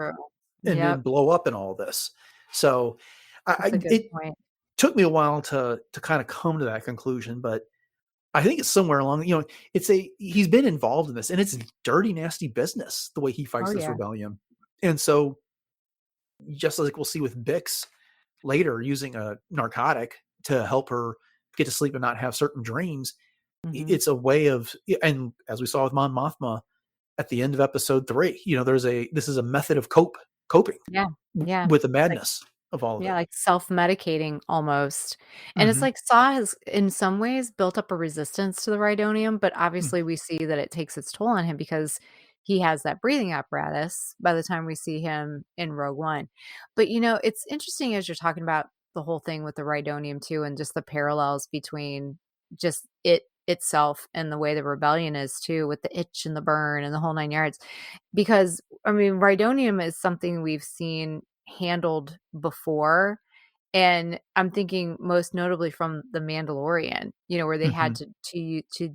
and then blow up in all this. So it took me a while to kind of come to that conclusion, but I think it's somewhere along, he's been involved in this, and it's dirty, nasty business, the way he fights this rebellion. And so just like we'll see with Bix later, using a narcotic to help her get to sleep and not have certain dreams, it's a way of, and as we saw with Mon Mothma at the end of episode 3, this is a method of coping with the madness of all of it. Like self-medicating almost. And it's like Saw has in some ways built up a resistance to the Rhydonium, but obviously we see that it takes its toll on him because he has that breathing apparatus by the time we see him in Rogue One. But it's interesting as you're talking about the whole thing with the Rhydonium too, and just the parallels between just it itself and the way the rebellion is too, with the itch and the burn and the whole 9 yards. Because Rhydonium is something we've seen handled before, and I'm thinking most notably from the Mandalorian, where they had to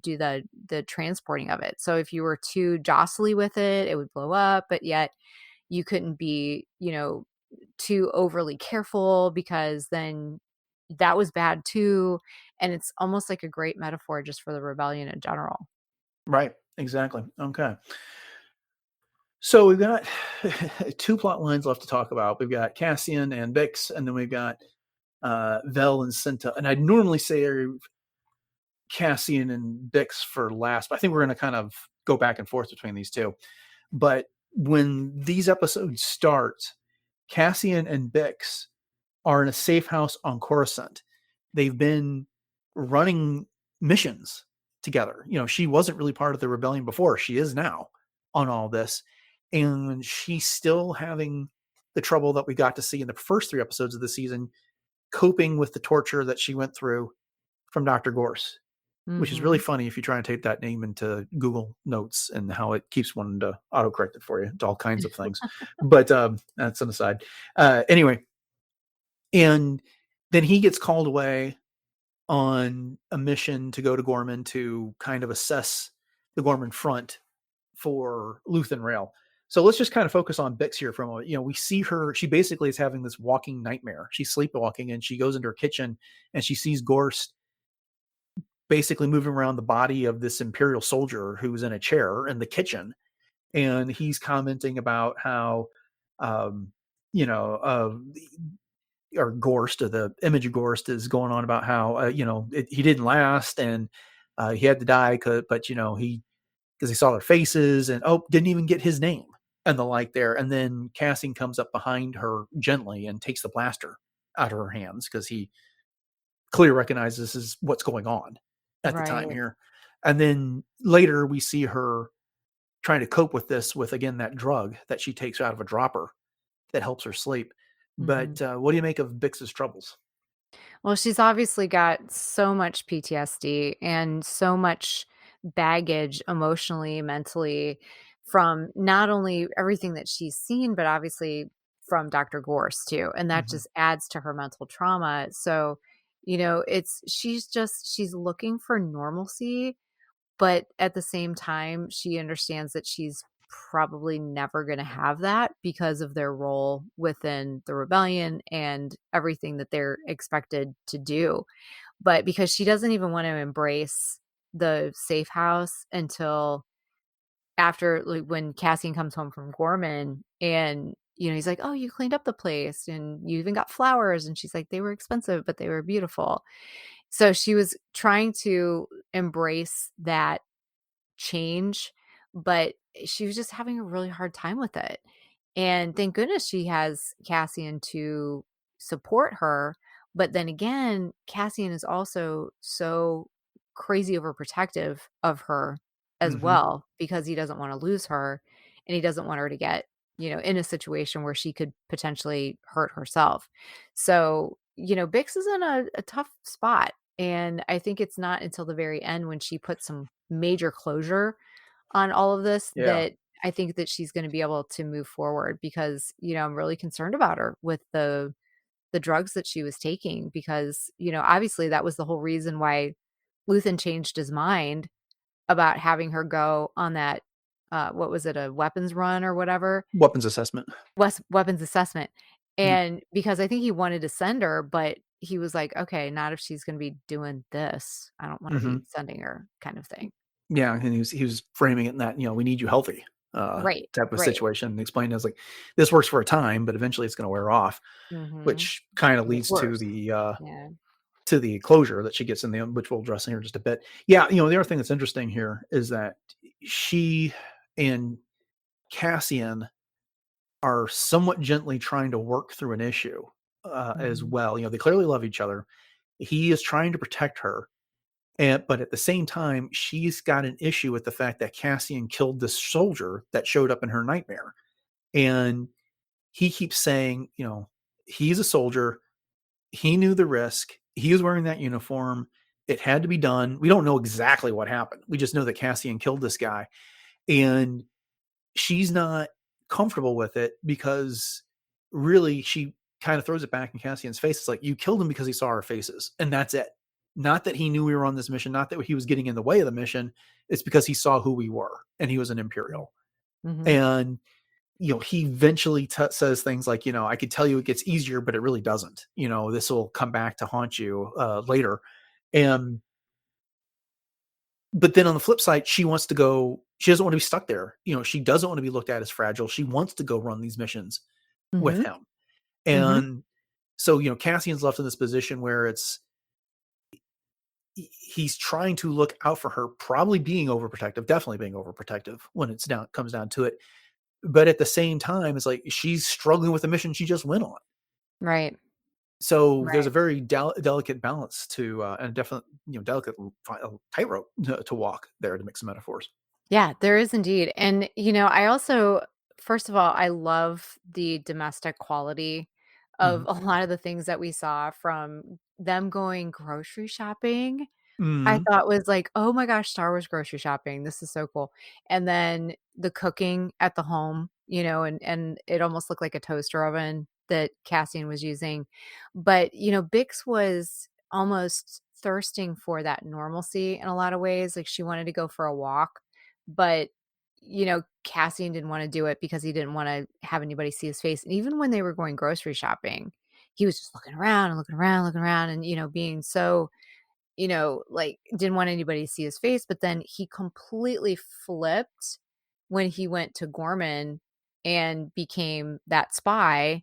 do the transporting of it. So if you were too jostly with it, it would blow up, but yet you couldn't be too overly careful, because then that was bad too. And it's almost like a great metaphor just for the rebellion in general. Right, exactly. Okay. So we've got 2 plot lines left to talk about. We've got Cassian and Bix, and then we've got Vel and Cinta. And I'd normally say Cassian and Bix for last, but I think we're going to kind of go back and forth between these two. But when these episodes start, Cassian and Bix are in a safe house on Coruscant. They've been running missions together. She wasn't really part of the rebellion before. She is now on all this. And she's still having the trouble that we got to see in the first 3 episodes of the season, coping with the torture that she went through from Dr. Gorse, which is really Mhm. funny if you try and type that name into Google Notes and how it keeps wanting to autocorrect it for you to all kinds of things. But that's an aside. Anyway, and then he gets called away on a mission to go to Ghorman to kind of assess the Ghorman Front for Luthen Rael. So let's just kind of focus on Bix here for a moment. We see her, she basically is having this walking nightmare. She's sleepwalking and she goes into her kitchen and she sees Gorse basically moving around the body of this Imperial soldier who's in a chair in the kitchen. And he's commenting about how, you know, or Gorst, or the image of Gorst is going on about how, he didn't last and he had to die, because he saw their faces and, didn't even get his name and the like there. And then Cassian comes up behind her gently and takes the blaster out of her hands because he clearly recognizes this is what's going on at the time Right. here. And then later we see her trying to cope with this with, again, that drug that she takes out of a dropper that helps her sleep. Mhm. But what do you make of Bix's troubles? Well, she's obviously got so much PTSD and so much baggage emotionally, mentally, from not only everything that she's seen, but obviously from Dr. Gorse too. And that Mhm. just adds to her mental trauma. So, she's looking for normalcy, but at the same time, she understands that she's probably never going to have that because of their role within the rebellion and everything that they're expected to do. But because she doesn't even want to embrace the safe house until after, like, when Cassian comes home from Gorman and he's like, "Oh, you cleaned up the place and you even got flowers." And she's like, "They were expensive, but they were beautiful." So she was trying to embrace that change, but she was just having a really hard time with it. And thank goodness she has Cassian to support her. But then again, Cassian is also so crazy overprotective of her as Mhm. well because he doesn't want to lose her and he doesn't want her to get, in a situation where she could potentially hurt herself. So, Bix is in a tough spot. And I think it's not until the very end when she puts some major closure on all of this Yeah. that I think that she's gonna be able to move forward because, I'm really concerned about her with the drugs that she was taking because, obviously that was the whole reason why Luthen changed his mind about having her go on that, what was it, a weapons run or whatever? Weapons assessment. Weapons assessment. Mm. And because I think he wanted to send her, but he was like, "Okay, not if she's gonna be doing this. I don't wanna be Mhm. sending her," kind of thing. Yeah, and he was framing it in that, we need you healthy, Right, type of right. situation, and explained as like, this works for a time, but eventually it's gonna wear off, Mhm. which kinda Get leads worse. Yeah. to the closure that she gets in the end, which we'll address in here in just a bit. Yeah, the other thing that's interesting here is that she and Cassian are somewhat gently trying to work through an issue, as Mhm. well. They clearly love each other. He is trying to protect her, but at the same time, she's got an issue with the fact that Cassian killed this soldier that showed up in her nightmare. And he keeps saying, he's a soldier. He knew the risk. He was wearing that uniform. It had to be done. We don't know exactly what happened. We just know that Cassian killed this guy. And she's not comfortable with it because really she kind of throws it back in Cassian's face. It's like, you killed him because he saw our faces, and that's it. Not that he knew we were on this mission, not that he was getting in the way of the mission. It's because he saw who we were and he was an Imperial. Mhm. And, he eventually says things like, I could tell you it gets easier, but it really doesn't. This will come back to haunt you later. And but then on the flip side, she doesn't want to be stuck there. She doesn't want to be looked at as fragile. She wants to go run these missions with Mhm. him. Mhm. And so, Cassian's left in this position where he's trying to look out for her, probably being overprotective, definitely being overprotective when comes down to it. But at the same time, it's like she's struggling with the mission she just went on. Right. So there's Right. a very delicate balance to, and a definite, delicate tightrope to walk there, to mix some metaphors. Yeah, there is indeed. And, I also, first of all, I love the domestic quality of a lot of the things that we saw, from them going grocery shopping. I Mhm. thought was like, "Oh my gosh, Star Wars grocery shopping. This is so cool." And then the cooking at the home, and it almost looked like a toaster oven that Cassian was using. But, Bix was almost thirsting for that normalcy in a lot of ways. Like, she wanted to go for a walk, but, Cassian didn't wanna do it because he didn't wanna have anybody see his face. And even when they were going grocery shopping, he was just looking around and looking around, looking around, and, being so, like, didn't want anybody to see his face. But then he completely flipped when he went to Ghorman and became that spy,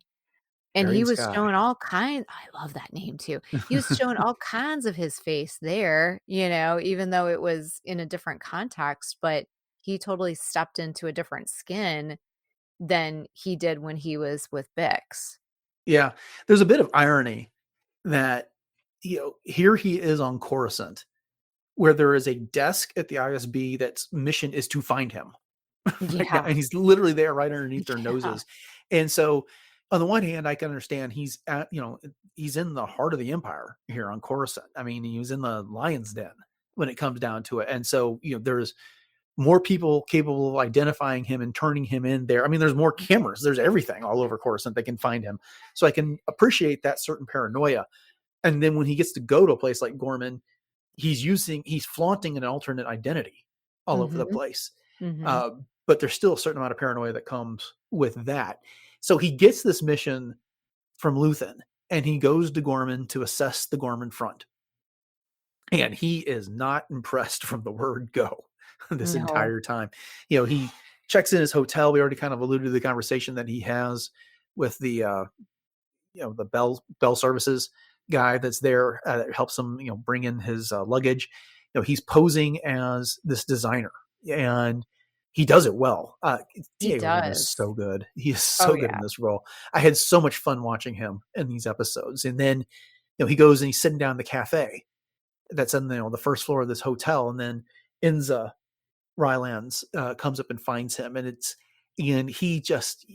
and he Carrying was Sky. showing all kind I love that name too. He was showing all kinds of his face there, even though it was in a different context, but he totally stepped into a different skin than he did when he was with Bix. Yeah. There's a bit of irony that, here he is on Coruscant, where there is a desk at the ISB that's mission is to find him. Right now, Yeah. and he's literally there right underneath their Yeah. noses. And so on the one hand, I can understand he's in the heart of the empire here on Coruscant. I mean, he was in the lion's den when it comes down to it. And so, there's more people capable of identifying him and turning him in there. I mean, there's more cameras, there's everything all over Coruscant that can find him. So I can appreciate that certain paranoia. And then when he gets to go to a place like Ghorman, he's flaunting an alternate identity all over the Mhm. place. Mhm. Uh, but there's still a certain amount of paranoia that comes with that. So he gets this mission from Luthen, and he goes to Ghorman to assess the Ghorman Front. And he is not impressed from the word go this No. entire time. He checks in his hotel. We already kind of alluded to the conversation that he has with the bell services guy that's there, that helps him bring in his luggage. He's posing as this designer, and he does it well. He Diego Luna is does. so good. He is Oh, so good in yeah. this role. I had so much fun watching him in these episodes. And then he goes and he's sitting down in the cafe that's in the first floor of this hotel, and then Inza Rylands comes up and finds him, and he just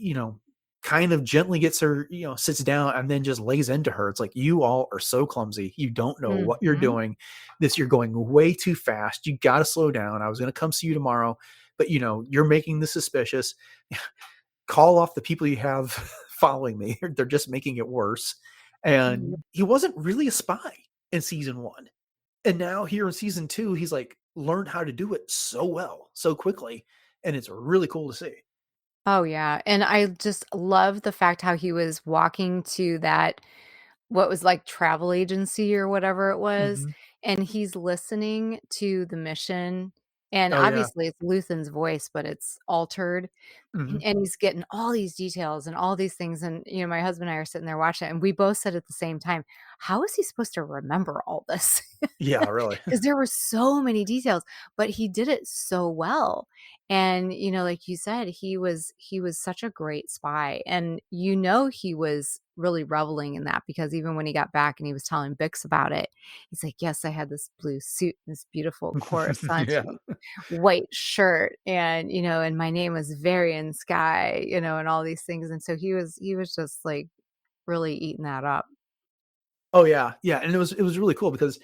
kind of gently gets her, sits down and then just lays into her. It's like, you all are so clumsy. You don't know what you're Mhm. doing. You're going way too fast. You got to slow down. I was going to come see you tomorrow, but you're making this suspicious. Call off the people you have following me. They're just making it worse. And Mhm. he wasn't really a spy in season 1. And now here in season 2, he's like learned how to do it so well, so quickly. And it's really cool to see. Oh, yeah, and I just love the fact how he was walking to that, what was, like, travel agency or whatever it was, Mhm. and he's listening to the mission, and Oh, yeah. obviously it's Luthen's voice, but it's altered. Mhm. And he's getting all these details and all these things, and, my husband and I are sitting there watching it, and we both said at the same time, "How is he supposed to remember all this?" Yeah, really. Because there were so many details, but he did it so well. And, like you said, he was such a great spy, and, he was really reveling in that, because even when he got back and he was telling Bix about it, he's like, "Yes, I had this blue suit, and this beautiful Coruscant Yeah. white shirt, and my name was Varian Sky," and all these things. And so he was just like really eating that up. Oh, yeah. Yeah, and it was really cool because,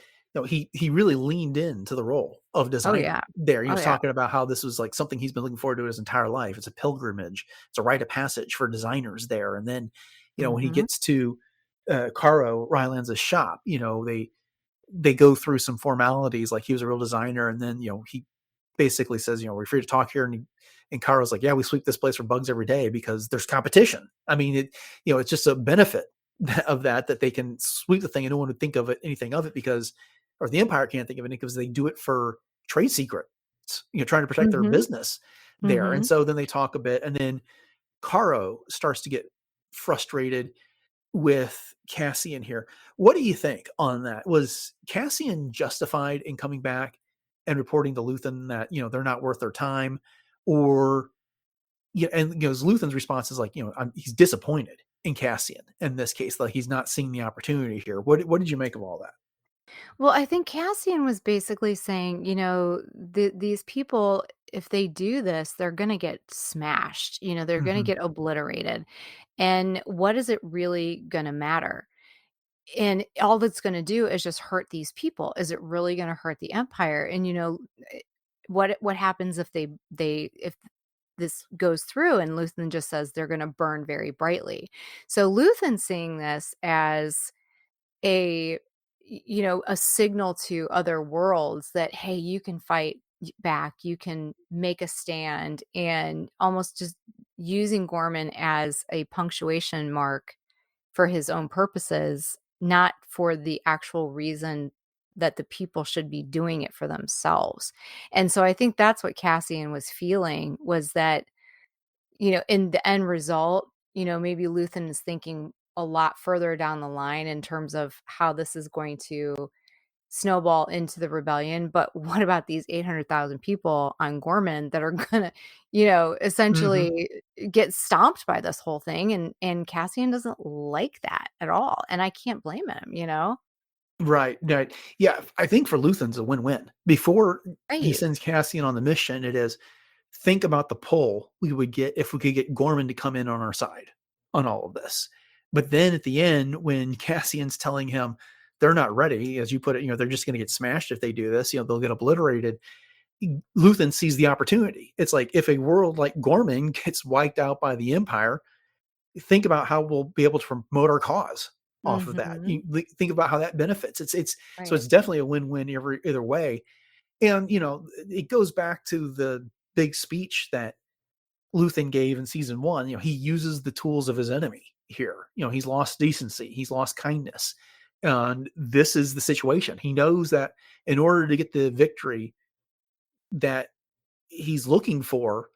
he really leaned into the role of Oh designer yeah. there. He Oh was yeah. talking about how this was, like, something he's been looking forward to his entire life. It's a pilgrimage. It's a rite of passage for designers there. And then, when he Mhm. gets to, Caro Rylands' shop, they go through some formalities like he was a real designer, and then, he basically says, "We're free to talk here." And Caro's like, "Yeah, we sweep this place for bugs every day because there's competition." I mean, it's just a benefit of that they can sweep the thing and no one would think of anything of it because, or the Empire can't think of anything because they do it for trade secrets, trying to protect their Mhm. business there. And Mhm. so then they talk a bit, and then Caro starts to get frustrated with Cassian here. What do you think on that? Was Cassian justified in coming back and reporting to Luthen that, they're not worth their time? Or, and Luthen's response is like, he's disappointed in Cassian in this case, like he's not seeing the opportunity here. What did you make of all that? Well, I think Cassian was basically saying, these people, if they do this, they're going to get smashed. They're going to Hmm. get obliterated. And what is it really going to matter? And all that's going to do is just hurt these people. Is it really going to hurt the empire? And what happens if if this goes through and Luthen just says they're going to burn very brightly? So Luthen's seeing this as a a signal to other worlds that, hey, you can fight back, you can make a stand, and almost just using Ghorman as a punctuation mark for his own purposes, not for the actual reason that the people should be doing it for themselves. And so I think that's what Cassian was feeling, was that in the end result, maybe Luthen is thinking a lot further down the line in terms of how this is going to snowball into the rebellion. But what about these 800,000 people on Ghorman that are gonna, Hmm. essentially get stomped by this whole thing? And Cassian doesn't like that at all. And I can't blame him. Right. Right. Yeah. I think for Luthen's a win-win. Before he Right. sends Cassian on the mission, it is, think about the pull we would get if we could get Ghorman to come in on our side on all of this. But then at the end, when Cassian's telling him they're not ready, as you put it, they're just going to get smashed if they do this, they'll get obliterated. Luthen sees the opportunity. It's like, if a world like Ghorman gets wiped out by the Empire, think about how we'll be able to promote our cause off of that. Mhm. Think about how that benefits. So Right. it's definitely a win-win either way. And it goes back to the big speech that Luthen gave in season 1. He uses the tools of his enemy here. He's lost decency, he's lost kindness, and this is the situation. He knows that in order to get the victory that he's looking for,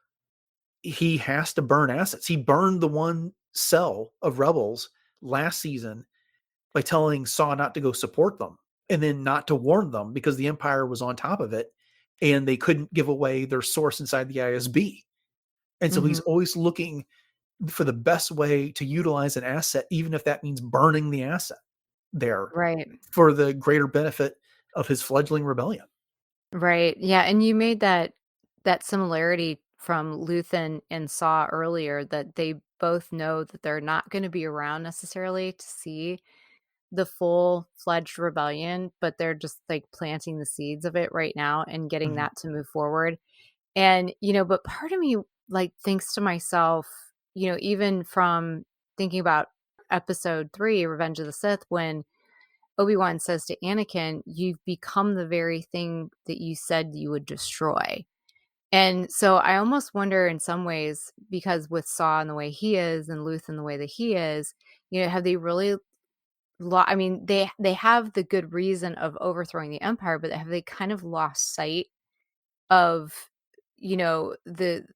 he has to burn assets. He burned the one cell of rebels last season by telling Saw not to go support them, and then not to warn them because the Empire was on top of it and they couldn't give away their source inside the ISB. And so he's Mhm. always looking for the best way to utilize an asset, even if that means burning the asset there Right. for the greater benefit of his fledgling rebellion. Right. Yeah, and you made that similarity from Luthen and Saw earlier, that they both know that they're not going to be around necessarily to see the full-fledged rebellion, but they're just like planting the seeds of it right now and getting Mhm. that to move forward. And but part of me like thinks to myself, even from thinking about episode 3, Revenge of the Sith, when Obi-Wan says to Anakin, "You've become the very thing that you said you would destroy." And so I almost wonder in some ways, because with Saw and the way he is and Luthen the way that he is, have they really I mean, they have the good reason of overthrowing the Empire, but have they kind of lost sight of, the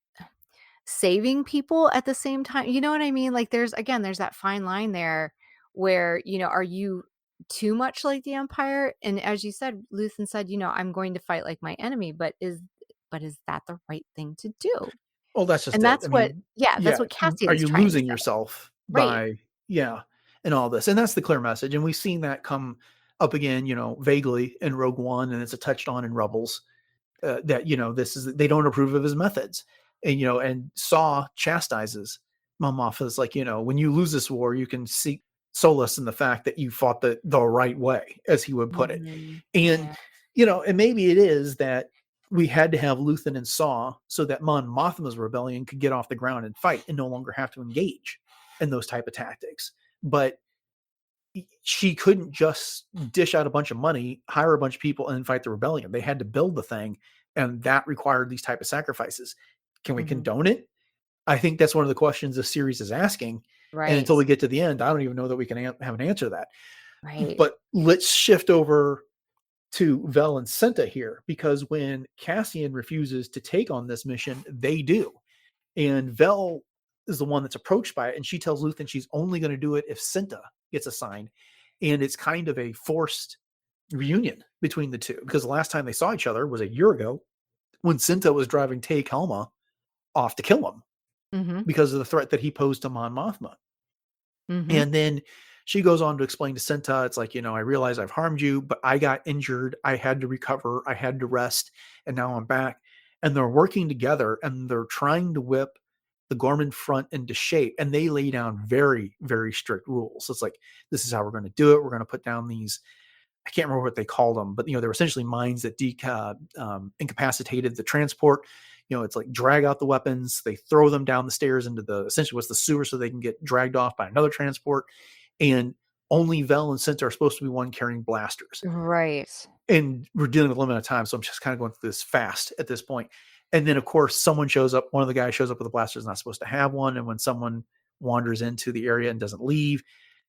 saving people at the same time? You know what I mean? Like, there's that fine line there where, are you too much like the Empire? And as you said, Luthen said, I'm going to fight like my enemy, but is that the right thing to do? Well, that's just And it. that's I what mean, yeah, that's yeah, what are Cassian's you trying to losing say. yourself Right. by, yeah, and all this? And that's the clear message. And we've seen that come up again, vaguely in Rogue One, and it's a touched on in Rebels, that they don't approve of his methods, and Saw chastises Mon Mothma. Is like, when you lose this war, you can seek solace in the fact that you fought the right way, as he would put it. Mhm. And Yeah. and maybe it is that we had to have Luthen and Saw so that Mon Mothma's rebellion could get off the ground and fight and no longer have to engage in those type of tactics. But she couldn't just dish out a bunch of money, hire a bunch of people, and fight the rebellion. They had to build the thing, and that required these type of sacrifices. Can we Mhm. condone it? I think that's one of the questions the series is asking. And until Right. we get to the end, I don't even know that we can have an answer to that. Right. But let's shift over to Vel and Cinta here, because when Cassian refuses to take on this mission, they do. And Vel is the one that's approached by it, and she tells Luthen she's only going to do it if Cinta gets assigned. And it's kind of a forced reunion between the two, because the last time they saw each other was a year ago when Cinta was driving Tay Kalma off to kill him Mhm. because of the threat that he posed to Mon Mothma. Mhm. And then she goes on to explain to Cinta, it's like, I realize I've harmed you, but I got injured. I had to recover. I had to rest. And now I'm back. And they're working together and they're trying to whip the Ghorman Front into shape. And they lay down very, very strict rules. So it's like, this is how we're going to do it. We're going to put down these, I can't remember what they called them, but they were essentially mines that incapacitated the transport. It's like drag out the weapons. They throw them down the stairs into essentially what's the sewer so they can get dragged off by another transport. And only Vel and Cinta are supposed to be one carrying blasters. Right. And we're dealing with a limited time. So I'm just kind of going through this fast at this point. And then, of course, someone shows up. One of the guys shows up with a blaster, is not supposed to have one. And when someone wanders into the area and doesn't leave,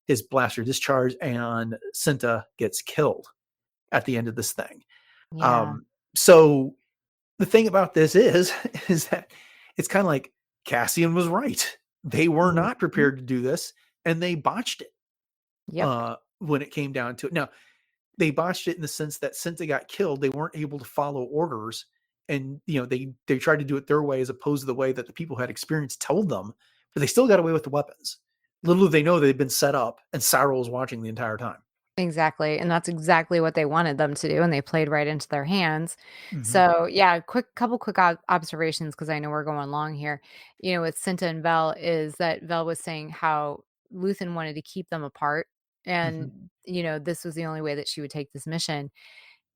his blaster discharged and Cinta gets killed at the end of this thing. Yeah. So the thing about this is that it's kind of like Cassian was right. They were not prepared to do this and they botched it. Yep. When it came down to it. Now, they botched it in the sense that Cinta got killed, they weren't able to follow orders. And, they tried to do it their way as opposed to the way that the people had experience told them, but they still got away with the weapons. Little do they know they'd been set up and Syril was watching the entire time. Exactly. And that's exactly what they wanted them to do. And they played right into their hands. So yeah, couple quick observations, because I know we're going long here. With Cinta and Vel, is that Vel was saying how Luthen wanted to keep them apart. And, this was the only way that she would take this mission.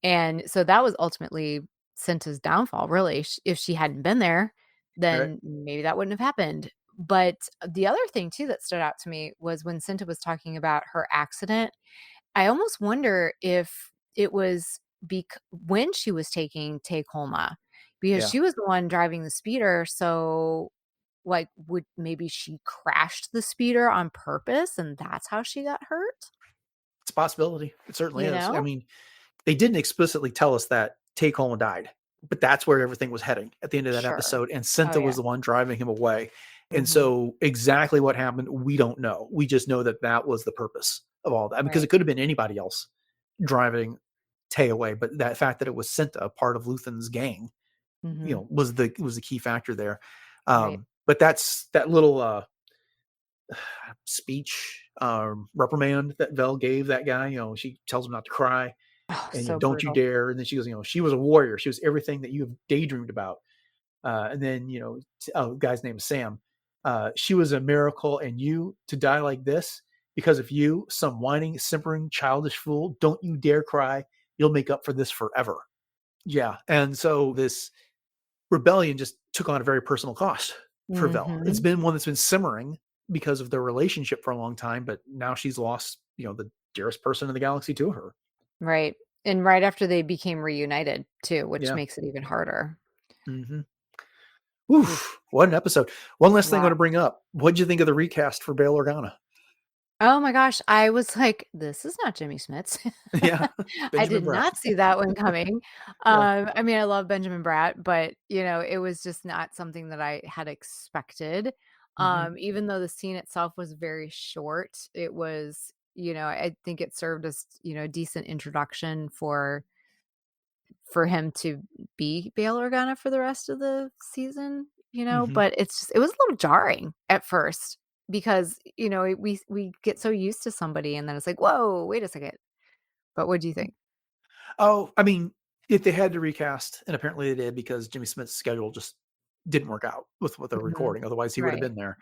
And so that was ultimately Cinta's downfall, really. If she hadn't been there, then maybe that wouldn't have happened. But the other thing too that stood out to me was when Cinta was talking about her accident. I almost wonder if it was when she was taking Take Holma, because she was the one driving the speeder. So would maybe she crashed the speeder on purpose and that's how she got hurt? It's a possibility. It certainly is. know? I mean, they didn't explicitly tell us that Take Holma died, but that's where everything was heading at the end of that Sure. episode. And Cinta was the one driving him away. And Mhm. so exactly what happened, we don't know. We just know that that was the purpose of all that, because it could have been anybody else driving Tay away. But that fact that it was Cinta, part of Luthen's gang, Mhm. was the key factor there. Right. But that's that little speech reprimand that Vel gave that guy. She tells him not to cry, Oh, and so don't you brutal. dare. And then she goes, she was a warrior. She was everything that you have daydreamed about. And then the guy's name is Sam. She was a miracle, and you to die like this because of you, some whining, simpering, childish fool. Don't you dare cry. You'll make up for this forever. Yeah, and so this rebellion just took on a very personal cost for Vel. It's been one that's been simmering because of their relationship for a long time, but now she's lost, the dearest person in the galaxy to her. Right. And right after they became reunited too, which Yeah. makes it even harder. Oof, what an episode. One last thing I Wow. want to bring up. What'd you think of the recast for Bail Organa? Oh my gosh, I was like, this is not Jimmy Smits. Yeah. I Benjamin did Bratt. not see that one coming. Yeah. I mean, I love Benjamin Bratt, but it was just not something that I had expected. Even though the scene itself was very short, it was, I think it served as, a decent introduction for him to be Bail Organa for the rest of the season, but it was a little jarring at first because, we get so used to somebody and then it's like, whoa, wait a second. But what do you think? Oh, I mean, if they had to recast, and apparently they did because Jimmy Smith's schedule just didn't work out with what they're recording. Otherwise, he would have Right. been there.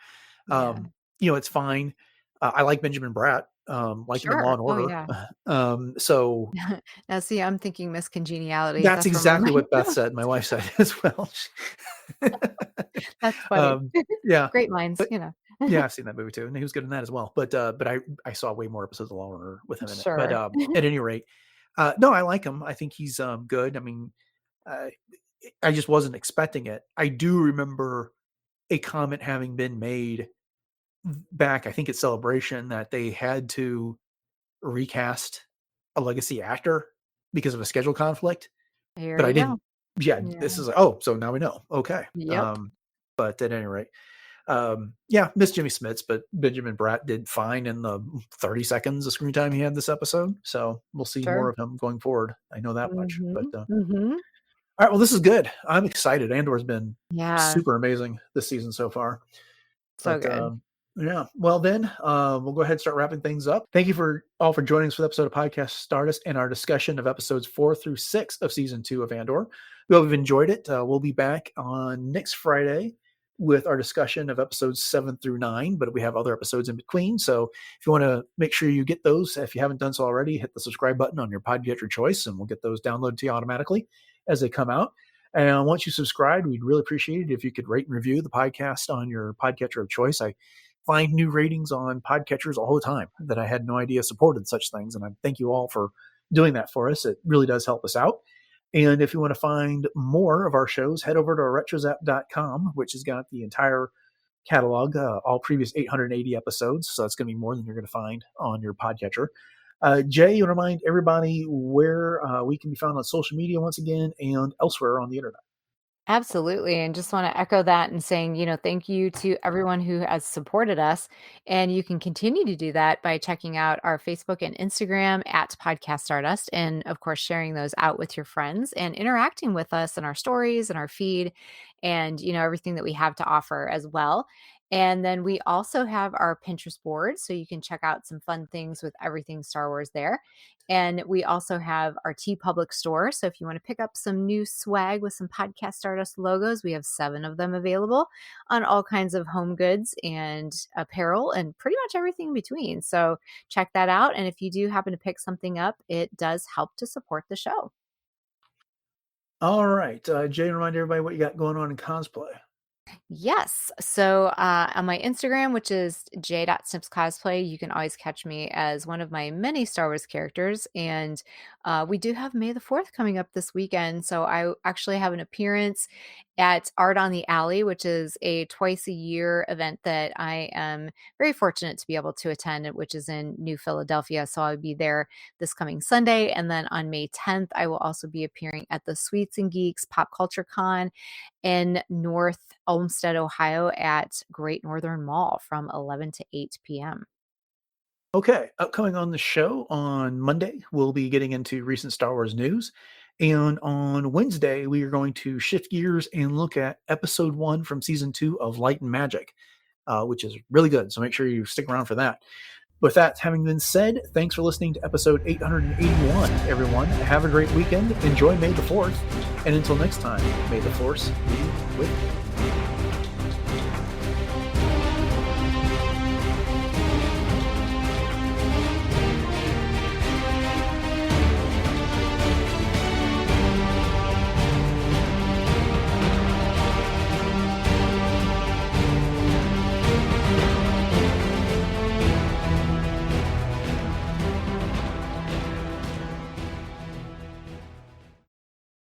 Yeah. It's fine. I like Benjamin Bratt. Like him in Law Sure. and Oh, Order. yeah. So Now, see, I'm thinking Miss Congeniality. that's That's where my exactly mind what Beth goes. said. My wife said as well. That's funny. Yeah. Great minds, But yeah, I've seen that movie too, and he was good in that as well. But I saw way more episodes of Law and Order with him in it. But Sure. at any rate, no, I like him. I think he's good. I mean, I just wasn't expecting it. I do remember a comment having been made back, I think at Celebration, that they had to recast a legacy actor because of a schedule conflict. Here But I you go. didn't. Yeah, Yeah. this is so now we know. Okay. Yep. But at any rate, yeah, miss Jimmy Smits, but Benjamin Bratt did fine in the 30 seconds of screen time he had this episode. So we'll see more Sure. of him going forward. I know that much. But all Mhm. right, well, this is good. I'm excited. Andor's been Yeah. super amazing this season so far. So But good. Yeah. Well, then we'll go ahead and start wrapping things up. Thank you for joining us for the episode of Podcast Stardust and our discussion of episodes 4 through 6 of season 2 of Andor. We hope you've enjoyed it. We'll be back on next Friday with our discussion of episodes 7 through 9, but we have other episodes in between. So if you want to make sure you get those, if you haven't done so already, hit the subscribe button on your podcatcher choice, and we'll get those downloaded to you automatically as they come out. And once you subscribe, we'd really appreciate it if you could rate and review the podcast on your podcatcher of choice. I find new ratings on podcatchers all the time that I had no idea supported such things. And I thank you all for doing that for us. It really does help us out. And if you want to find more of our shows, head over to retrozap.com, which has got the entire catalog, all previous 880 episodes. So that's going to be more than you're going to find on your podcatcher. Jay, you want to remind everybody where we can be found on social media once again and elsewhere on the internet? Absolutely. And just want to echo that and saying, thank you to everyone who has supported us. And you can continue to do that by checking out our Facebook and Instagram at Podcast Stardust. And of course, sharing those out with your friends and interacting with us in our stories and our feed and, everything that we have to offer as well. And then we also have our Pinterest board. So you can check out some fun things with everything Star Wars there. And we also have our TeePublic store. So if you want to pick up some new swag with some Podcast Stardust logos, we have 7 of them available on all kinds of home goods and apparel and pretty much everything in between. So check that out. And if you do happen to pick something up, it does help to support the show. All right. Jay, remind everybody what you got going on in cosplay. Yes. So on my Instagram, which is j.snipscosplay, you can always catch me as one of my many Star Wars characters. And we do have May the 4th coming up this weekend. So I actually have an appearance at Art on the Alley, which is a twice a year event that I am very fortunate to be able to attend, which is in New Philadelphia. So I'll be there this coming Sunday. And then on May 10th, I will also be appearing at the Sweets and Geeks Pop Culture Con in North Olmsted, Ohio at Great Northern Mall from 11 to 8 p.m. Okay, upcoming on the show on Monday, we'll be getting into recent Star Wars news. And on Wednesday, we are going to shift gears and look at episode 1 from season 2 of Light and Magic, which is really good. So make sure you stick around for that. With that having been said, thanks for listening to episode 881, everyone. Have a great weekend. Enjoy May the 4th. And until next time, may the Force be with you.